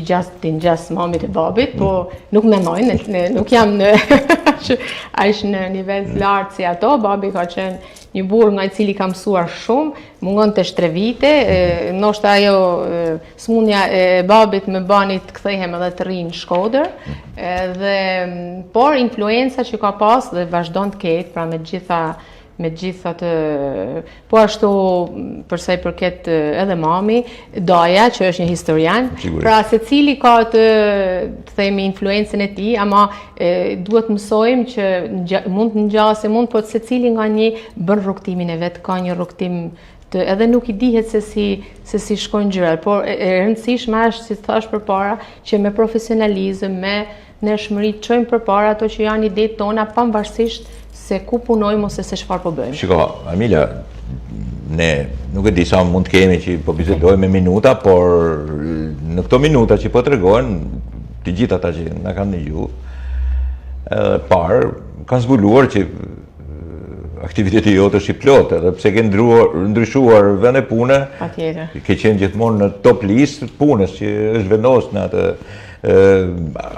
ngjas mamit e babit, po nuk mendojnë, nuk jam aq në nivel të lartë si ato. Babi ka qenë një burr nga i cili ka mësuar shumë, mungon të 3 vite, ndoshta ajo smundja e babit më bani të kthehem edhe të rrinë në Shkodër, por influenca që ka pas dhe vazhdon të ketë, pra me gjitha të, po ashtu përsa i përket edhe mami, Daja, që është një historian, pra se cili ka të themi influencën e ti, ama duhet mësojmë që mund të ngjase, po se cili nga një bën rrugtimin e vetë, ka një rrugtim edhe nuk i dihet se si shkojnë gjërat, por e rëndësishme është, si thash përpara, që me profesionalizëm, me nërshmëri të çojmë përpara ato që janë idetë tona, pavarësisht se ku punojmë ose se çfarë po bëjmë. Shiko, Amila, ne nuk e di sa mund të kemi që po bisedojmë me minuta, por në këto minuta që po tregojnë, të gjithë ata që na kanë dëgjuar, parë kanë zbuluar që aktiviteti jote është i plotë, edhe pse ke ndryshuar vend e pune, ke qenë gjithmonë në top list punës që është vendosur në atë,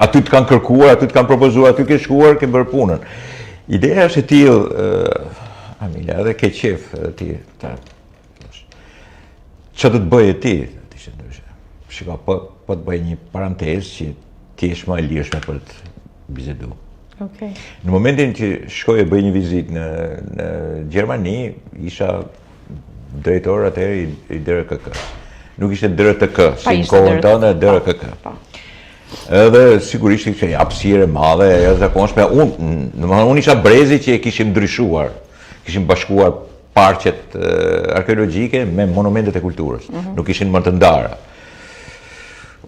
aty të kanë kërkuar, aty të kanë propozuar, aty ke shkuar, ke bërë punën. Ideja është e tillë, Amila, edhe ke qef ti. Që do të bëje ti? Shiko, po të bëj një parantezë që ti është më e lirshme për të biseduar. Në momentin që shkoj e bëj një vizitë në Gjermani, isha drejtor atëherë i DRKK. Nuk ishte DRTK, si në kohën tonë DRKK. Edhe sigurisht që hapësirë e madhe, e zakonshme. Unë isha brezi që e kishim ndryshuar, kishim bashkuar parqet arkeologjike me monumentet e kulturës, nuk ishin më të ndara.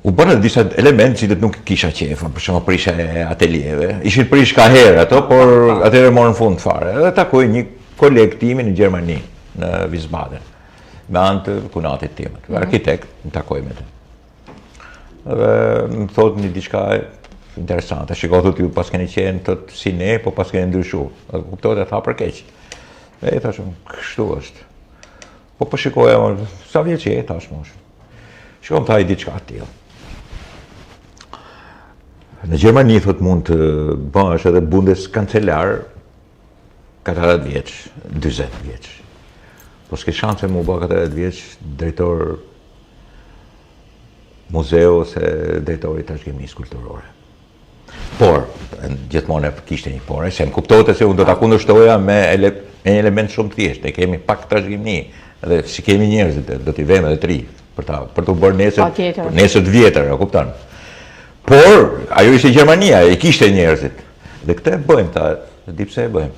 U bënë disa elementë që nuk kisha qefën, për shumë prisha e ateljeve. Ishin prish ka herë ato, por atëherë morën fund fare. Edhe takoj një koleg timi në Gjermani, në Wiesbaden, me anë të kunatit timët, arkitekt, në takoj me të. Dhe më thotë një diçka interesante, shikohet ju pas keni qenë thot si ne, po pas keni ndryshuar. Dhe kuptohet e tha për keq. E thashëm, kështu është. Po shikoja, sa vjeç je, thashmë. Shikoj tha i diçka tillë. Në Gjermani thot mund të bësh edhe bundeskancelar 40 vjeç, 40 vjeç. Po s'ke shanse mu bë 40 vjeç drejtor muzeu ose drejtori i trashëgimisë kulturore. Por, gjithmonë kishte një por, se më kuptohet se unë do ta kundërshtoja me një element shumë të thjeshtë. Ne kemi pak trashëgimi, edhe si kemi njerëzit, do t'i vëmë edhe të ri për të bërë nesër të vjetër, e kupton. Por, ajo ishte Gjermania, e kishte njerëzit. Dhe këtë e bëjmë ta, di pse e bëjmë.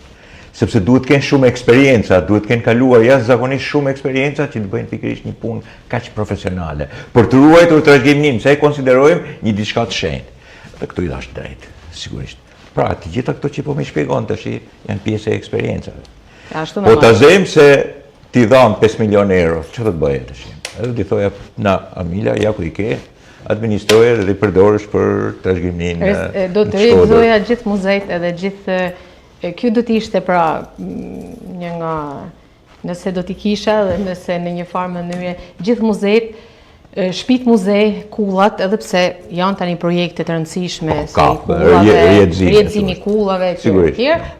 Sepse duhet të kenë shumë eksperjenca, duhet të kenë kaluar jashtëzakonisht shumë eksperjenca që të bëjnë pikërisht një punë kaq profesionale. Për të ruajtur trashëgiminë, se e konsiderojmë një diçka të shenjtë. Dhe këtu i dash drejt, sigurisht. Pra, të gjitha këto që po më shpjegon tash janë pjesë e eksperiencave. Po ta zëm se ti dham 5 milionë euro, çfarë do të bëje tash? Edhe di thoja, na Amila, ja ku i ke, administroje dhe i përdorësh për trashëgiminë. Do të rivëzoja gjithë muzejt edhe gjithë. Kjo do t'ishte pra një nga, nëse do t'i kisha dhe nëse në një farë mënyrë, gjithë muzejt, shtëpitë muze, kullat, edhe pse janë tani projekte të rëndësishme, si rrjedhimi i kullave etj.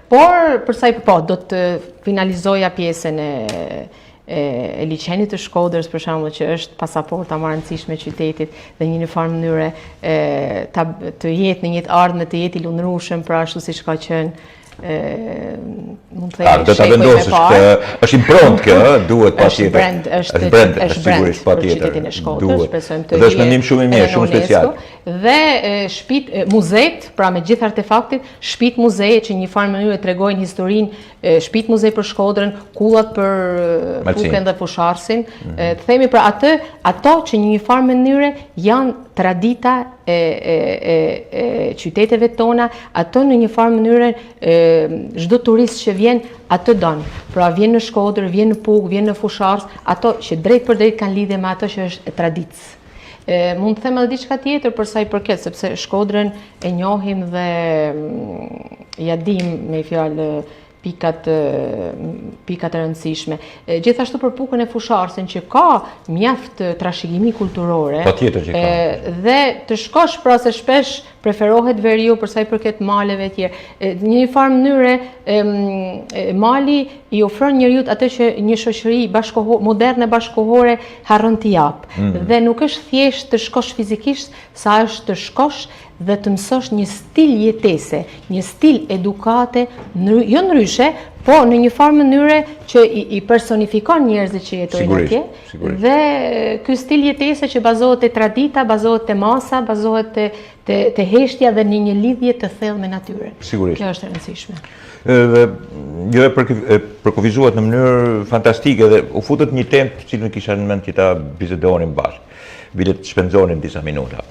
Por për sa i do të finalizoja pjesën e liçenit të Shkodrës, për shembull, që është pasaporta më e rëndësishme e qytetit dhe një në farë mënyrë të jetë në një ardhmë të jetë i lundrueshëm, pra ashtu siç ka qenë. Mund të themi do ta vendosësh që është improntë kjo, duhet patjetër. Është brand sigurisht për qytetin e Shkodrës, besojmë të jetë. Është mendim shumë i mirë, shumë special. Dhe shtëpitë muzejt, pra me gjithë artefaktit, shtëpitë muzeje që një farë mënyrë tregojnë historinë, shtëpitë muzej për Shkodrën, kullat për Pukën dhe Fusharsin, të themi pra ato që një farë mënyrë janë tradita e qyteteve tona, ato në një farë mënyrë çdo turist që vjen ato don. Pra vjen në Shkodër, vjen në Pukë, vjen në Fushars, ato që drejt për drejt kanë lidhje me ato që është tradicë. Mund të them edhe diçka tjetër për sa i përket, sepse Shkodrën e njohim dhe ja dim me fjalë pikat e rëndësishme. Gjithashtu për Pukën e Fusharsin që ka mjaft trashëgimi kulturore. Patjetër që ka. Dhe të shkosh pra se shpesh preferohet veriu për sa i përket maleve e tjerë. Në një farë mënyre mali i ofron njeriut atë që një shoqëri moderne bashkohore harron t'i jap. Dhe nuk është thjesht të shkosh fizikisht, sa është të shkosh dhe të mësosh një stil jetese, një stil edukate, jo ndryshe, po në një farë mënyre që i personifikon njerëzit që jetojnë atje. Dhe ky stil jetese që bazohet te tradita, bazohet te masa, bazohet te heshtja dhe në një lidhje të thellë me natyrën. Sigurisht. Kjo është e rëndësishme. Dhe jo e përkufizuat në mënyrë fantastike dhe u futët një temë që cilën kisha në mend që ta bisedonim bashkë. Bile të shpenzonim disa minuta.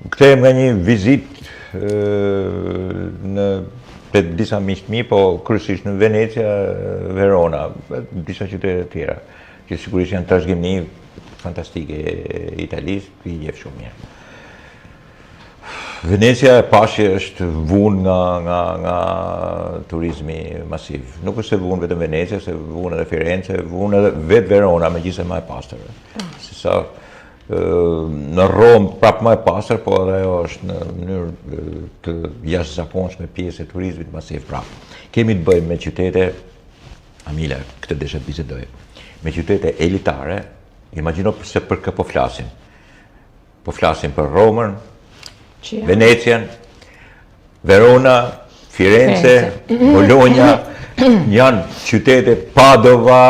Kthehem nga një vizitë te disa miqtë mi, po kryesisht në Venecia, Verona, disa qytete tjera, që sigurisht janë trashëgimi fantastike e Italisë, i njeh shumë mirë. Venecia e pashë është vunë nga turizmi masiv. Nuk është se vunë vetëm Venecia, se vunë edhe Firenze, vunë edhe vetë Verona, megjithëse më e pastër. Sesa në Romë prapë më e pastër, po edhe ajo është në mënyrë të jashtëzakonshme pjesë e turizmit masiv prapë. Kemi të bëjmë me qytete, Amila, këtë desha të bisedoj, me qytete elitare, imagjino se për kë po flasim. Po flasim për Romën, Venecian, Verona, Firenze, Bologna, janë qytete Padova,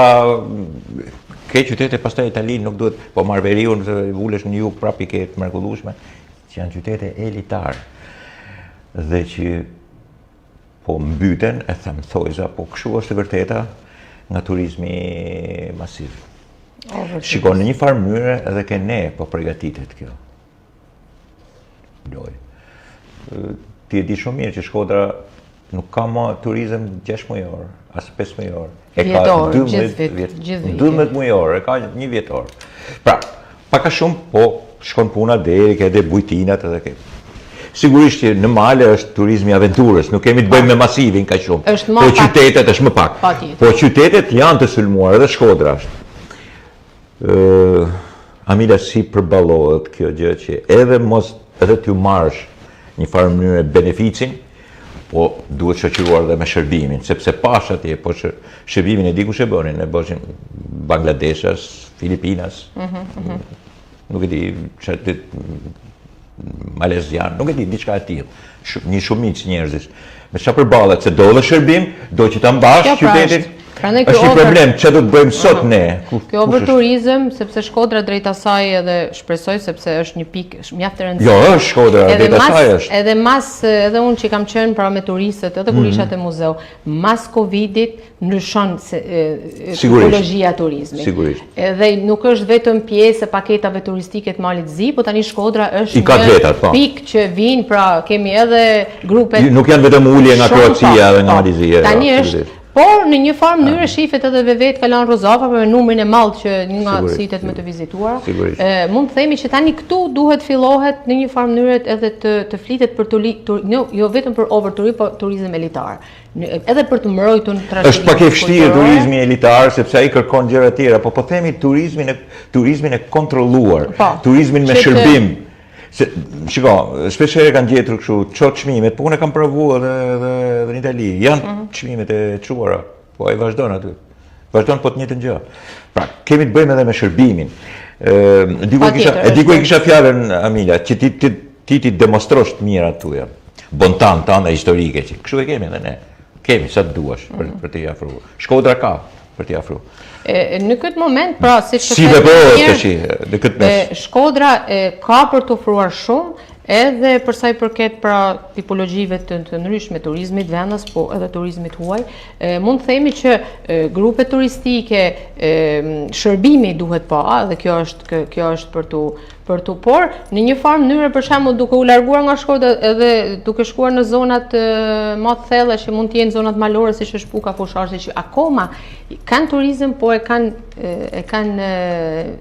ke qytete pastaj Itali nuk duhet, po Marveriun, se vulesh në jug prapë i ke të mrekullueshme, që janë qytete elitare. Dhe që po mbyten, e them thojza, po kështu është e vërteta nga turizmi masiv. Shikon në një farë mënyrë edhe ke ne po përgatitet kjo. Loj. Ti e di shumë mirë që Shkodra nuk ka më turizëm 6 mujor, as 5 mujor. E ka 12 mujor, e ka një vjetor. Pra, paka shumë, po shkon puna deri, ke edhe bujtinat edhe ke. Sigurisht që në male është turizmi aventurës, nuk kemi të bëjmë me masivin ka shumë. Po qytetet është më pak. Po qytetet janë të sulmuar, edhe Shkodra është. Amila, si përballohet kjo gjë që edhe t'ju marrësh një farë mënyrë beneficin, po duhet shoqëruar dhe me shërbimin, sepse pash atje, po shërbimin e di kush e bënin, e bëshin Bangladeshas, Filipinas, nuk e di, Malezian, nuk e di, diçka e tillë, një shumicë njerëzish. Me çfarë përballet, se do dhe shërbim, do që ta mbash qytetin, Prandaj Është një problem, që do të bëjmë sot ne? Kjo overturizëm, sepse Shkodra drejt asaj edhe shpresoj sepse është një pikë mjaft e rëndësishme. Jo, është Shkodra, drejt asaj është. Edhe unë që kam qenë pra me turistët, edhe kur isha te muzeu, mas Covidit ndryshon tipologjia e turizmit. Sigurisht. Edhe nuk është vetëm pjesë e paketave turistike të Malit Zi, po tani Shkodra është një pikë që vinë, pra kemi edhe grupet. Nuk janë vetëm ulje nga Kroacia dhe nga Mali Zi. Tani është por në një farë mënyrë shifet edhe vetë Kalan Rozava për numrin e madh që një nga sitet më të vizituara. Mund të themi që tani këtu duhet fillohet në një farë mënyrë edhe të flitet për jo vetëm për overturizëm, por turizëm elitar. Edhe për të mbrojtur trashëgiminë. Është pak e vështirë turizmi elitar sepse ai kërkon gjëra të tjera, po themi turizmin e kontrolluar, turizmin me shërbim. Shiko, shpesh herë kanë gjetur kështu çot çmimet, po unë kam provuar edhe në Itali. Janë çmimet e çuara, po ai vazhdon aty. Vazhdon po të njëjtën gjë. Pra, kemi të bëjmë edhe me shërbimin. Diku e kisha fjalën Amila, që ti demonstrosh të mirat tuaja. Bontan tënde historike që kështu e kemi edhe ne. Kemi sa të duash për t'i afruar. Shkodra ka për t'i afruar. Në këtë moment, pra, si veprohet tash në këtë mes. Shkodra ka për të ofruar shumë, edhe për sa i përket pra tipologjive të ndryshme turizmit vendas, po edhe turizmit huaj. Mund të themi që grupe turistike, shërbimi duhet pa, dhe kjo është për tu, por në një farë mënyrë për shembull duke u larguar nga Shkodra edhe duke shkuar në zonat më të thella që mund të jenë zonat malore siç është Puka Fusharsi që akoma kanë turizëm, po e kanë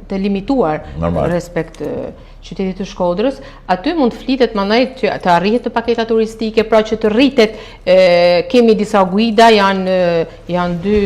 të limituar respekt qytetit të Shkodrës. Aty mund të flitet mandaj të arrihet të paketa turistike, pra që të rritet, kemi disa guida, janë dy.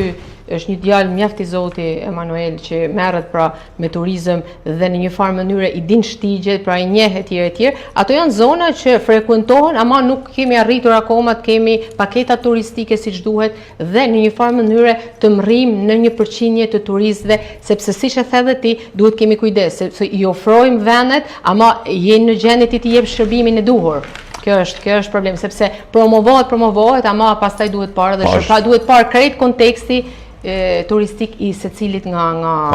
Është një djalë mjaft i zoti Emanuel që merret pra me turizëm dhe në një farë mënyrë i din shtigjet, pra i njeh etj. Ato janë zona që frekuentohen, ama nuk kemi arritur akoma të kemi paketa turistike siç duhet dhe në një farë mënyrë të mrrim në një përqindje të turistëve, sepse siç e the edhe ti, duhet kemi kujdes, sepse i ofrojmë vendet, ama jenë në gjendje ti t'i jep shërbimin e duhur. Kjo është problem, sepse promovohet, ama pastaj duhet parë dhe shërpa, duhet parë krejt konteksti turistik i secilit nga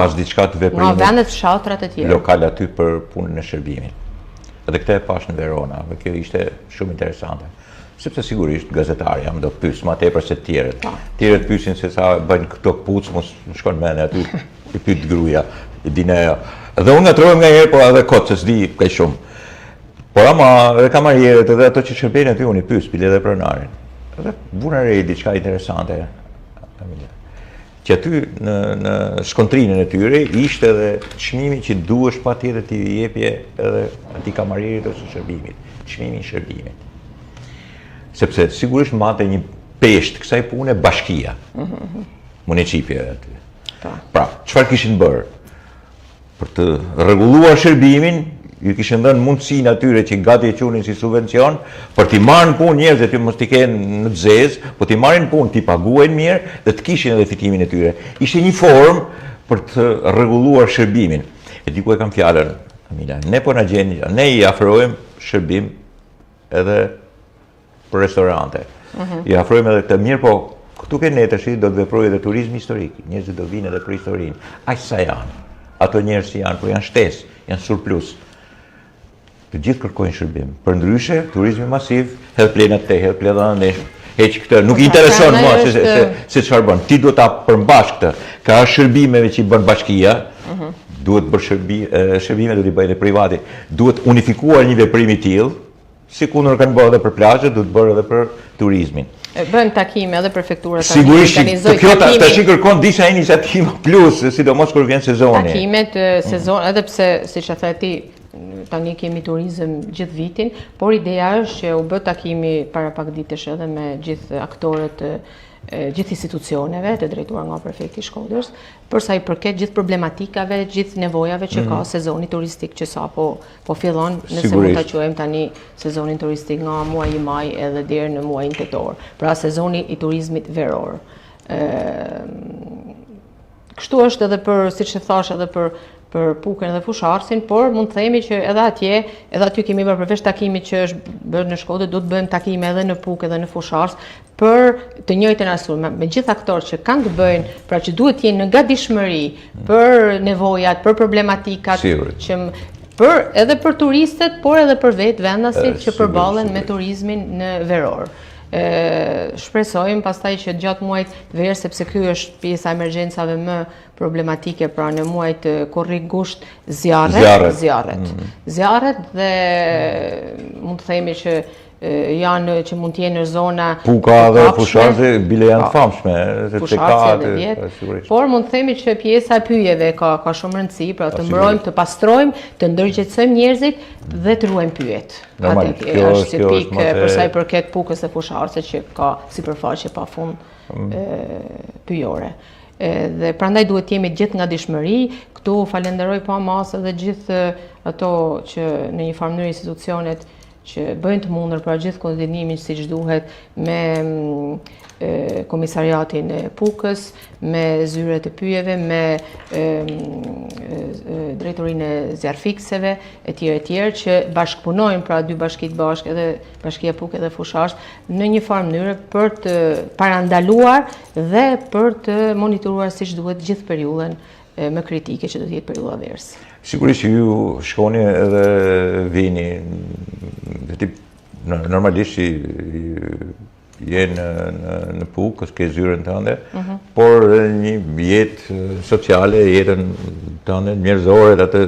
vendet fshatrat e tjera. Lokal aty për punën e shërbimit. Edhe këtë e pash në Verona, dhe kjo ishte shumë interesante. Sepse sigurisht gazetari jam do pyes më tepër se tjerët. Tjerët pyesin se sa bëjnë këto kpucë, mos shkon mend aty i pyet gruaja, i dinë ajo. Dhe unë ngatrohem nganjëherë, po edhe kot se s'di kaq shumë. Por ama edhe kamarierët edhe ato që shërbejnë aty unë i pyes bile edhe pronarin. Edhe vuna re diçka interesante. Që aty në shkontrinën e tyre ishte edhe çmimi që duhesh patjetër t'i jepje edhe atij kamarierit ose shërbimit, çmimi i shërbimit. Sepse sigurisht mbante një peshë kësaj pune bashkia. Municipja aty. Pra, çfarë kishin bërë? Për të rregulluar shërbimin, ju kishin dhënë mundësinë atyre që gati e qunin si subvencion, për t'i marrën punë njerëzit që mos t'i kenë në zezë, po t'i marrin punë, t'i paguajnë mirë dhe të kishin edhe fitimin e tyre. Ishte një formë për të rregulluar shërbimin. E diku e kam fjalën, Amila, ne po na gjeni, ne I afrojmë shërbim edhe për restorante. I afrojmë edhe të mirë, po këtu ke ne tash do të veprojë edhe turizmi historik. Njerëzit do vinë edhe për historinë. Aq sa janë. Ato njerëz që janë, po janë shtesë, janë surplus. Të gjithë kërkojnë shërbim. Përndryshe, turizmi masiv, hedh plenat te, hedh plenat nesh, heq këtë. Nuk I intereson mua se çfarë bën. Ti duhet ta përmbash këtë. Ka shërbimeve që I bën bashkia, duhet bërë shërbime do t'i bëjë privati. Duhet unifikuar një veprim I tillë, sikundër kanë bërë edhe për plazhet, duhet bërë edhe për turizmin. Bëjmë takime edhe prefektura tani. Sigurisht, kjo tash kërkon disa iniciativa plus, sidomos kur vjen sezoni. Takimet sezon, edhe pse siç e the ti, tani kemi turizëm gjithë vitin, por ideja është që u bë takimi para pak ditësh edhe me gjithë aktorët, gjithë institucioneve të drejtuar nga prefekti I Shkodrës, për sa I përket gjithë problematikave, gjithë nevojave që ka sezoni turistik që sapo fillon, nëse mund ta quajmë tani sezonin turistik nga muaji maj edhe deri në muajin tetor. Pra sezoni I turizmit veror. Kështu është edhe për, siç e thash, edhe për për Pukën dhe Fusharsin, por mund të themi që edhe aty kemi bërë përveç takimit që është bërë në Shkodër, do të bëjmë takime edhe në Pukë dhe në Fushars për të njëjtën arsye, me gjithë aktorët që kanë të bëjnë, pra që duhet të jenë në gatishmëri për nevojat, për problematikat, edhe për turistët, por edhe për vetë vendasit që përballen me turizmin në veror. Shpresojmë pastaj që gjatë muajit verë, sepse ky është pjesa e emergjencave më problematike, pra në muajt korrik gusht zjarret dhe mund të themi që janë që mund të jenë në zona Puka dhe Fusharsi bile janë famshme, por mund të themi që pjesa e pyjeve ka shumë rëndësi, pra të mbrojmë, të pastrojmë, të ndërgjegjsojmë njerëzit dhe të ruajmë pyjet. Normalisht, është si pikë për sa i përket Pukës dhe Fusharsit që ka sipërfaqe pafund pyjore. Dhe prandaj duhet të jemi gjithë nga dishmëri. Këtu falenderoj pa masë dhe gjithë ato që në një farë mënyrë institucionet që bëjnë të mundur pra gjithë koordinimin siç duhet me komisariatin e Pukës, me zyret e pyjeve, me drejtorinë e zjarfikseve, etj. Që bashkëpunojnë pra dy bashkitë bashkë, edhe Bashkia Pukë dhe Fushars, në një farë mënyrë për të parandaluar dhe për të monitoruar siç duhet gjithë periudhën më kritike që do të jetë periudha verës. Sigurisht që ju shkoni edhe vini, normalisht që jenë në Pukë, ke zyren tënde, por një jetë sociale, jetën tënde, njerëzore, atë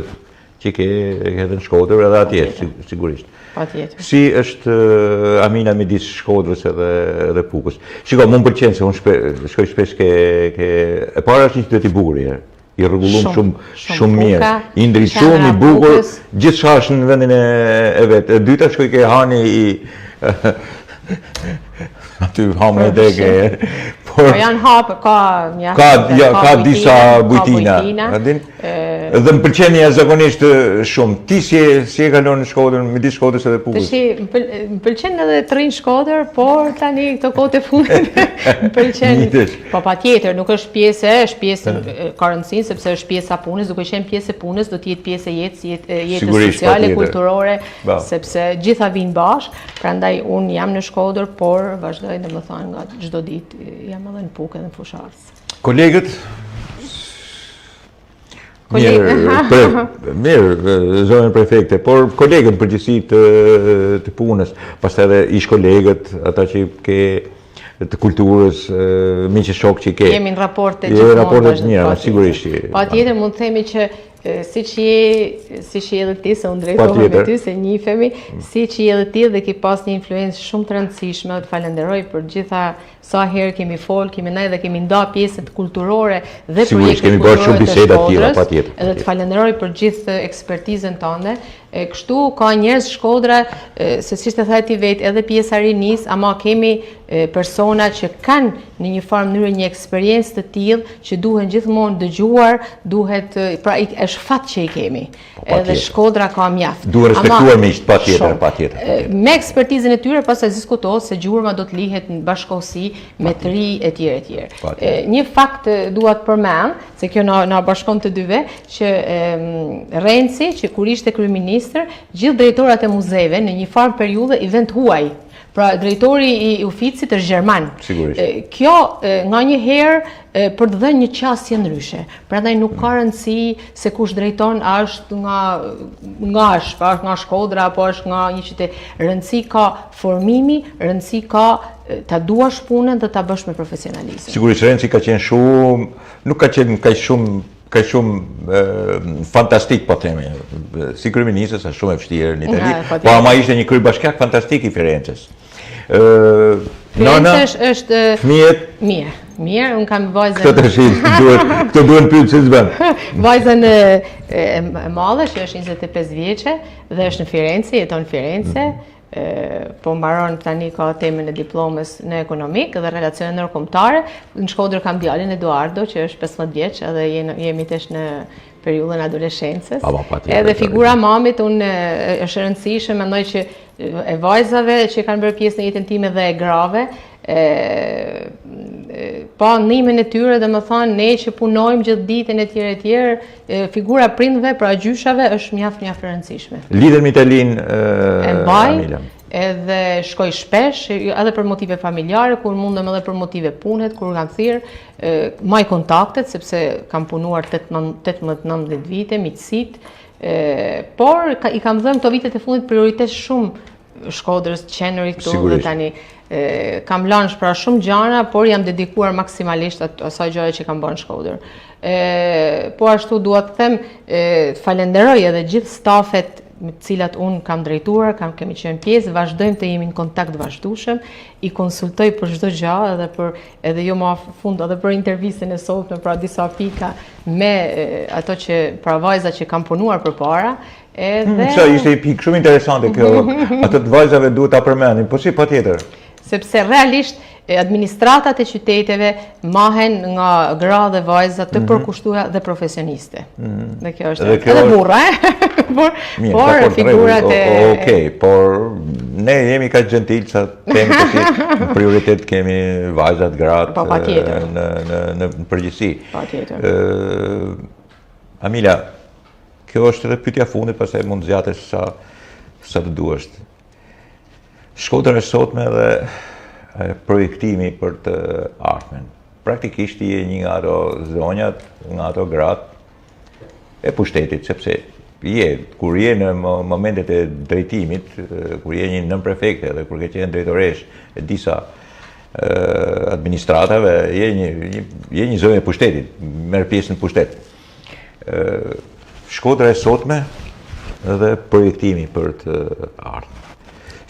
që ke edhe në Shkodër edhe atje, sigurisht. Si është Amina midis Shkodrës edhe Pukës? Shiko, më pëlqen se unë shkoj shpesh e para është një qytet i bukur i rregullum shumë mirë, i ndriçuar, i bukur, gjithçka është në vendin e vet. E dyta shkoj ke hani i aty hamë dege. Po janë hapë, ka disa bujtina. Dhe më pëlqen zakonisht shumë. Ti si e kalon në Shkodër, midis Shkodrës edhe Pukës? Më pëlqen edhe të rrinë Shkodër, por tani këto kohë të fundit më pëlqen. Po patjetër, nuk është pjesë ka rëndësinë sepse është pjesa e punës, duke qenë pjesë e punës do të jetë pjesë e jetës sociale, kulturore, sepse gjitha vinë bashkë. Prandaj unë jam në Shkodër, por vazhdoj domethënë nga çdo ditë jam edhe në Pukë dhe në Fushars. Kolegët? Mirë, zonën prefekte, por kolegët përgjithësi të punës, pastaj edhe ish kolegët, ata që ke të kulturës, miqë shok që ke. Jemi në raporte gjithmonë. Raporte të mira, sigurisht. Patjetër mund të themi që siç je edhe ti, se unë drejtohem me ty, se njihemi, siç je edhe ti dhe ke pas një influencë shumë të rëndësishme, të falenderoj për gjitha sa herë kemi kemi ndaj dhe kemi nda pjesët kulturore dhe projekte kulturore të Shkodrës, edhe të falenderoj për gjithë ekspertizën tënde. Kështu ka njerëz Shkodra, se siç të thaj ti vetë, edhe pjesa e rinis, ama kemi persona që kanë në një farë mënyrë një eksperiencë të tillë që duhen gjithmonë dëgjuar, pra është fat që i kemi. Edhe Shkodra ka mjaft. Duhet respektuar miqt, patjetër. Me ekspertizën e tyre pastaj diskutohet se gjurma do të lihet në bashkëkohësi me të ri etj. Një fakt dua të përmend, se kjo na bashkon të dyve, që Renci, që kur ishte kryeminist, gjithë drejtorat e muzeve në një farë periudhë i vend huaj. Pra drejtori i oficit është gjerman. Kjo nga një herë për të dhënë një qasje ndryshe. Prandaj nuk ka rëndësi se kush drejton është nga Shkodra apo është nga një qytet. Rëndësi ka formimi, rëndësi ka ta duash punën dhe ta bësh me profesionalizëm. Sigurisht Renci ka qenë shumë, nuk ka qenë ka shumë fantastik, po themi. Si kryeminist është shumë e vështirë në Itali, po ama ishte një kryebashkiak fantastik i Firencës. Firenze është fëmijët mirë, unë kam vajzën. Këto duhen pyet se s'bën. Vajzën e madhe që është 25 vjeçe dhe është në Firenze, jeton në Firenze. Po mbaron tani ka temën e diplomës në ekonomik dhe relacione ndërkombëtare. Në Shkodër kam djalin Eduardo që është 15 vjeç edhe jemi tash në periudhën adoleshencës. Edhe figura mamit unë është e rëndësishme, mendoj që e vajzave që kanë bërë pjesë në jetën time dhe e grave, pa nimin e tyre, dhe më thonë, ne që punojmë gjithë ditën e tjerë, figura prindve, pra gjyshave, është mjaft e rëndësishme. Lidhen me Italinë, E mbaj, Amila. edhe shkoj shpesh, edhe për motive familjare, kur mundem edhe për motive punet, kur kam thirr, maj kontaktet, sepse kam punuar 18-19 vite, miqësit, por i kam dhënë këto vitet e fundit prioritet shumë Shkodrës, qenerit këtu, dhe tani kam lanë pra shumë gjana, por jam dedikuar maksimalisht asaj gjëre që kam bërë në Shkodër. Po ashtu dua të them, falenderoj edhe gjithë stafet me të cilat unë kam drejtuar, kemi qenë pjesë, vazhdojmë të jemi në kontakt vazhdueshëm, i konsultoj për çdo gjë, edhe jo më fund edhe për intervistën e sotme, pra disa pika me ato që pra vajzat që kam punuar përpara. Sa ishte i pikë shumë interesante kjo, ato të vajzave duhet ta përmendim, po si patjetër. Sepse realisht administratat e qyteteve mahen nga gra dhe vajza të përkushtuara dhe profesioniste. Dhe kjo është edhe burra, por figurat e... Okej, por ne jemi kaq gentil sa themi që prioritet kemi vajzat, gratë në përgjithësi. Patjetër. Amila, kjo është edhe pyetja fundit, pastaj mund të zgjatesh sa të duash. Shkodra e sotme dhe projektimi për të ardhmen. Praktikisht je një nga ato zonjat, nga ato gratë e pushtetit, sepse kur je në momentet e drejtimit, kur je një nënprefekte dhe kur ke qenë drejtoresh e disa administratave, je një zonjë e pushtetit, merr pjesë në pushtet. Shkodra e sotme dhe projektimi për të ardhmen.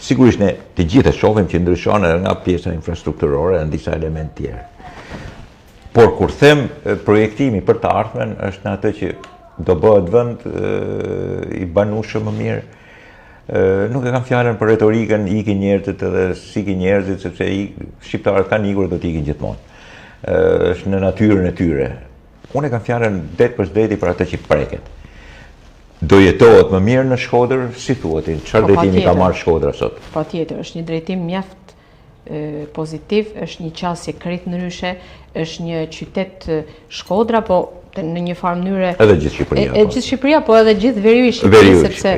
Sigurisht ne të gjithë e shohim që ndryshon edhe nga pjesa infrastrukturore në disa element tjerë. Por kur them projektimi për të ardhmen është në atë që do bëhet vend i banueshëm më mirë. Nuk e kam fjalën për retorikën, ikin njerëzit edhe sikin njerëzit, sepse shqiptarët kanë ikur dhe do t'ikin gjithmonë. Është në natyrën e tyre. Unë e kam fjalën det për sdeti për atë që preket. Do jetohet më mirë në Shkodër, si thuhet, çfarë drejtimi ka marrë Shkodra sot? Patjetër, është një drejtim mjaft pozitiv, është një qasje krejt ndryshe, është një qytet Shkodra, po në një farë mënyre... Edhe gjithë Shqipëria. Gjithë Shqipëria, po edhe gjithë veriu i Shqipërisë, sepse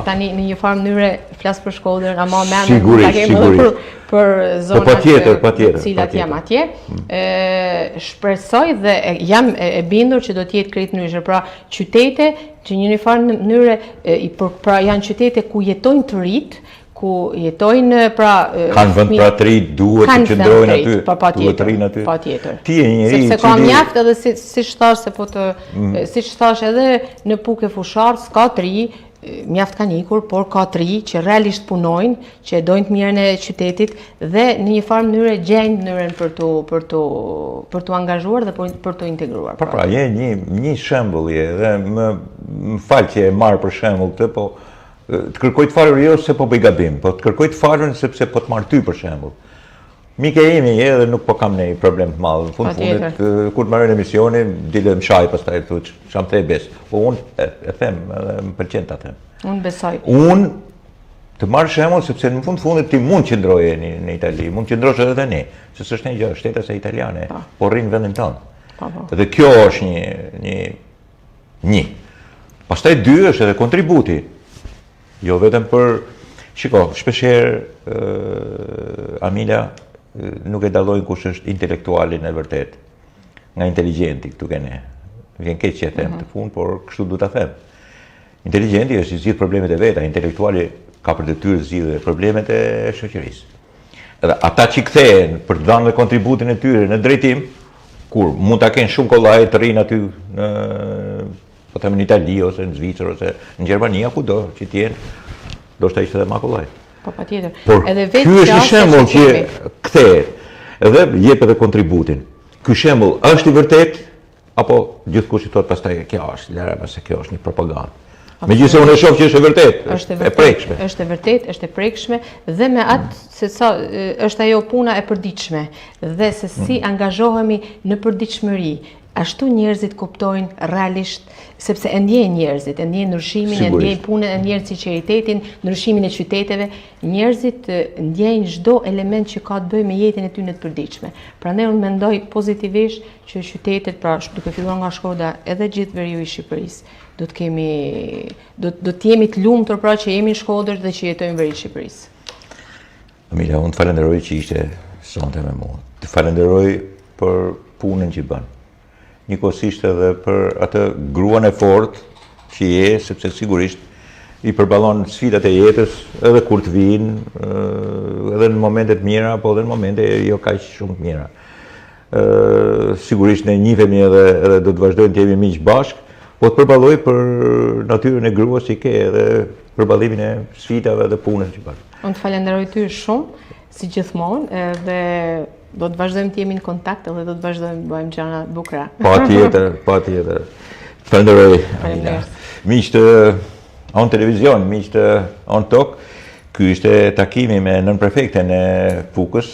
tani në një farë mënyre flas për Shkodrën, ama sigurisht. Për zonat të cilat jam atje. Shpresoj dhe jam e bindur që do t'jetë krejt ndryshe. Pra qytete që një farë mënyre, pra janë qytete ku jetojnë të rritë, ku jetojnë pra... Kanë vend pra të rritë, duhet të qëndrojnë aty, duhet të rinë aty. Patjetër. Ti e njëri... Sepse ka mjaft edhe siç thash edhe në Pukë e Fusharës, ka të ri, mjaft kanë ikur, por ka të ri që realisht punojnë, që e dojnë të mirën e qytetit dhe në një farë mënyre gjejnë mënyrën për të angazhuar dhe për të integruar. Pra, je një shembull je dhe më fal që e marr për shembull këtë, po të kërkoj të farën jo se po bëj gabim, po të kërkoj të farën sepse po të marr ty për shembull. Mike jemi edhe nuk po kam ne problem të madh. Fundit kur të marrën emisionin, dilem shaj pastaj thotë, çam the bes. Po unë e them, edhe më pëlqen ta them. Unë besoj. Unë të marr shembull sepse në fundit ti mund qëndroje në Itali, mund qëndrosh edhe te ne, se s'është një gjë, shtetas italiane, po rrin vendin tonë. Dhe kjo është një. Pastaj dy është edhe kontributi. Jo vetëm për shiko, shpeshherë Amila nuk e dallojnë kush është intelektualin e vërtet nga inteligjenti këtu kene. Vjen keq që e them të fund, por kështu du ta them. Inteligjenti është i zgjidh problemet e veta, intelektuali ka për detyrë të zgjidhë problemet e shoqërisë. Edhe ata që kthehen për të dhënë kontributin e tyre në drejtim, kur mund ta kenë shumë kollaj të rinë aty në po them në Itali ose në Zvicër ose në Gjermani, kudo që të jenë, do të ishte edhe më kollaj. Po patjetër. Edhe vetë ky është një shembull që kthehet edhe jep edhe kontributin. Ky shembull është i vërtet apo gjithkusht i thot pastaj kjo është lëra se kjo është një propagandë. Megjithëse unë e shoh që është e vërtet, e prekshme. Është e vërtet, është e prekshme dhe me atë se sa është ajo puna e përditshme dhe se si angazhohemi në përditshmëri. ashtu njerëzit kuptojnë realisht, sepse e ndjejnë njerëzit, e ndjejnë ndryshimin, e ndjejnë punën, e ndjejnë sinqeritetin, ndryshimin e qyteteve. Njerëzit ndjejnë çdo element që ka të bëjë me jetën e tyre të përditshme. Prandaj unë mendoj pozitivisht që qytetet, pra duke filluar nga Shkodra edhe gjithë veriu i Shqipërisë, do të jemi të lumtur pra që jemi në Shkodër dhe që jetojmë veri të Shqipërisë. Amila, unë të falenderoj që ishte sonte me mua. Të falenderoj për punën që bën. Njëkohësisht edhe për atë gruan e fortë që je, sepse sigurisht i përballon sfidat e jetës edhe kur të vinë, edhe në momentet mira, po edhe në momente jo kaq shumë të mira. Sigurisht ne njihemi edhe do të vazhdojmë të jemi miq bashkë, po të përballoj për natyrën e gruas që ke edhe përballimin e sfidave dhe punës që bën. Unë të falenderoj ty shumë, si gjithmonë, dhe do të vazhdojmë të jemi në kontakt dhe do të vazhdojmë të bëjmë gjëra të bukura. Patjetër. Falenderoj. Miqtë On Televizion, miqtë On Tok, ky ishte takimi me nënprefekten e Fukës,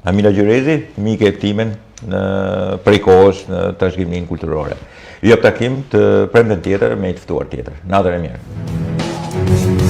Amila Gjyrezi, mike e timen prej kohës në trashëgiminë kulturore. Ju jap takim të premten tjetër me një të ftuar tjetër. Natën e mirë.